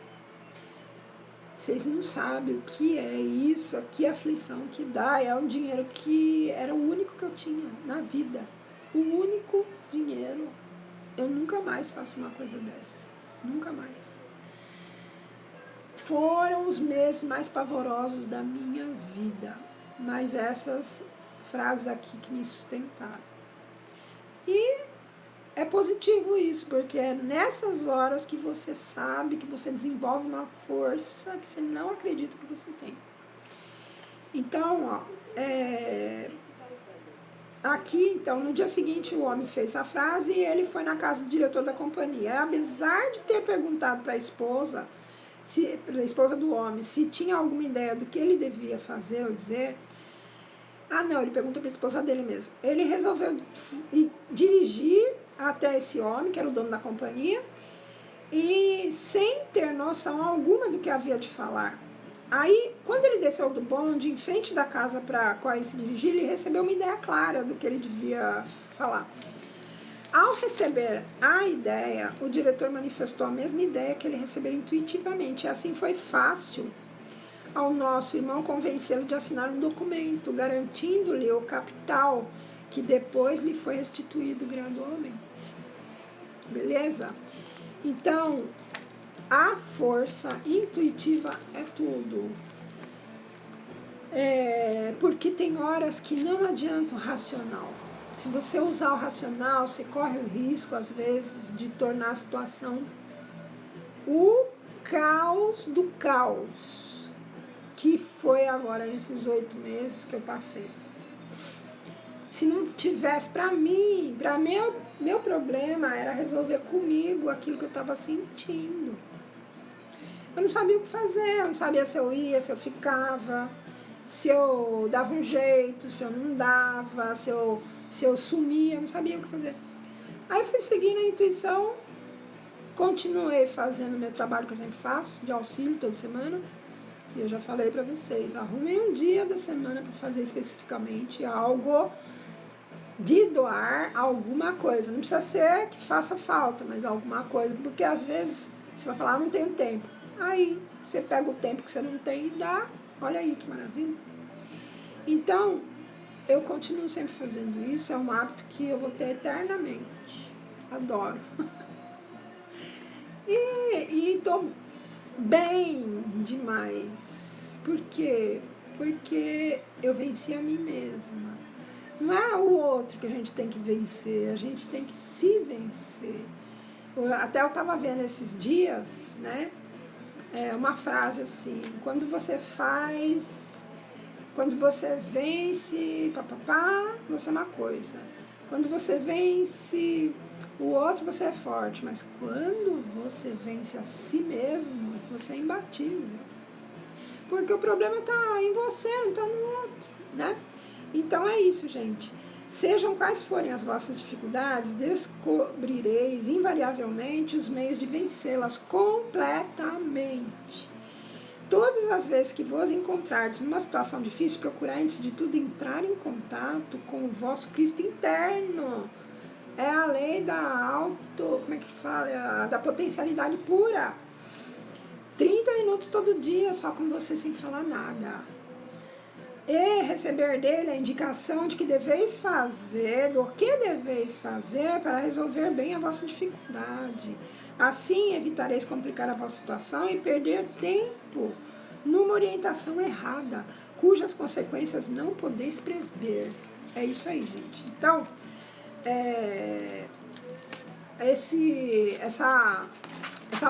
Vocês não sabem o que é isso, que aflição que dá. É um dinheiro que era o único que eu tinha na vida. O único dinheiro. Eu nunca mais faço uma coisa dessa. Nunca mais. Foram os meses mais pavorosos da minha vida. Mas essas frases aqui que me sustentaram. E é positivo isso, porque é nessas horas que você sabe, que você desenvolve uma força que você não acredita que você tem. Então, aqui, então, no dia seguinte o homem fez a frase e ele foi na casa do diretor da companhia. Apesar de ter perguntado para a esposa do homem, se tinha alguma ideia do que ele devia fazer ou dizer, ele perguntou para a esposa dele mesmo. Ele resolveu dirigir até esse homem, que era o dono da companhia, e sem ter noção alguma do que havia de falar. Aí, quando ele desceu do bonde, em frente da casa para a qual ele se dirigia, ele recebeu uma ideia clara do que ele devia falar. Ao receber a ideia, o diretor manifestou a mesma ideia que ele recebeu intuitivamente. E assim foi fácil ao nosso irmão convencê-lo de assinar um documento, garantindo-lhe o capital que depois lhe foi restituído gradualmente. Beleza? Então, a força intuitiva é tudo. Porque tem horas que não adianta o racional. Se você usar o racional, você corre o risco, às vezes, de tornar a situação o caos do caos, que foi agora nesses 8 meses que eu passei. Se não tivesse, para meu problema era resolver comigo aquilo que eu estava sentindo. Eu não sabia o que fazer, eu não sabia se eu ia, se eu ficava, se eu dava um jeito, se eu não dava, se eu sumia, eu não sabia o que fazer. Aí eu fui seguindo a intuição, continuei fazendo o meu trabalho que eu sempre faço, de auxílio toda semana. E eu já falei para vocês, arrumei um dia da semana para fazer especificamente algo de doar alguma coisa. Não precisa ser que faça falta, mas alguma coisa. Porque às vezes você vai falar, não tenho tempo. Aí você pega o tempo que você não tem e dá. Olha aí que maravilha. Então, eu continuo sempre fazendo isso. É um hábito que eu vou ter eternamente. Adoro. E tô bem demais. Por quê? Porque eu venci a mim mesma. Não é o outro que a gente tem que vencer, a gente tem que se vencer. Até eu estava vendo esses dias, né? Uma frase assim, quando você vence você é uma coisa. Quando você vence o outro, você é forte. Mas quando você vence a si mesmo, você é imbatível. Porque o problema está em você, não está no outro, né? Então é isso, gente. Sejam quais forem as vossas dificuldades, descobrireis invariavelmente os meios de vencê-las completamente. Todas as vezes que vos encontrardes numa situação difícil, procurai antes de tudo entrar em contato com o vosso Cristo interno. É a lei da da potencialidade pura. 30 minutos todo dia, só com você sem falar nada. E receber dele a indicação de que deveis fazer, do que deveis fazer para resolver bem a vossa dificuldade. Assim evitareis complicar a vossa situação e perder tempo numa orientação errada, cujas consequências não podeis prever. É isso aí, gente. Então, essa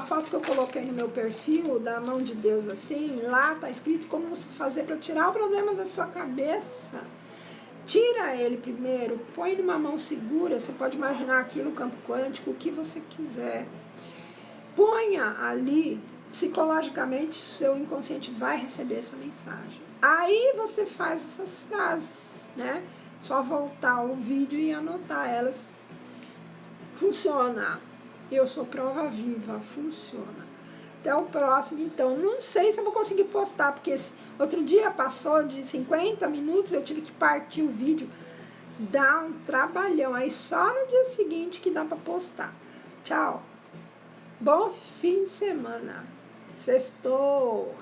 foto que eu coloquei no meu perfil, da mão de Deus assim, lá tá escrito como você fazer para tirar o problema da sua cabeça. Tira ele primeiro, põe numa mão segura, você pode imaginar aquilo, o campo quântico, o que você quiser. Ponha ali, psicologicamente, seu inconsciente vai receber essa mensagem. Aí você faz essas frases, né? Só voltar o vídeo e anotar elas. Funciona. Eu sou prova viva, funciona. Até o próximo, então. Não sei se eu vou conseguir postar, porque esse outro dia passou de 50 minutos, eu tive que partir o vídeo. Dá um trabalhão. Aí só no dia seguinte que dá para postar. Tchau. Bom fim de semana. Sextou.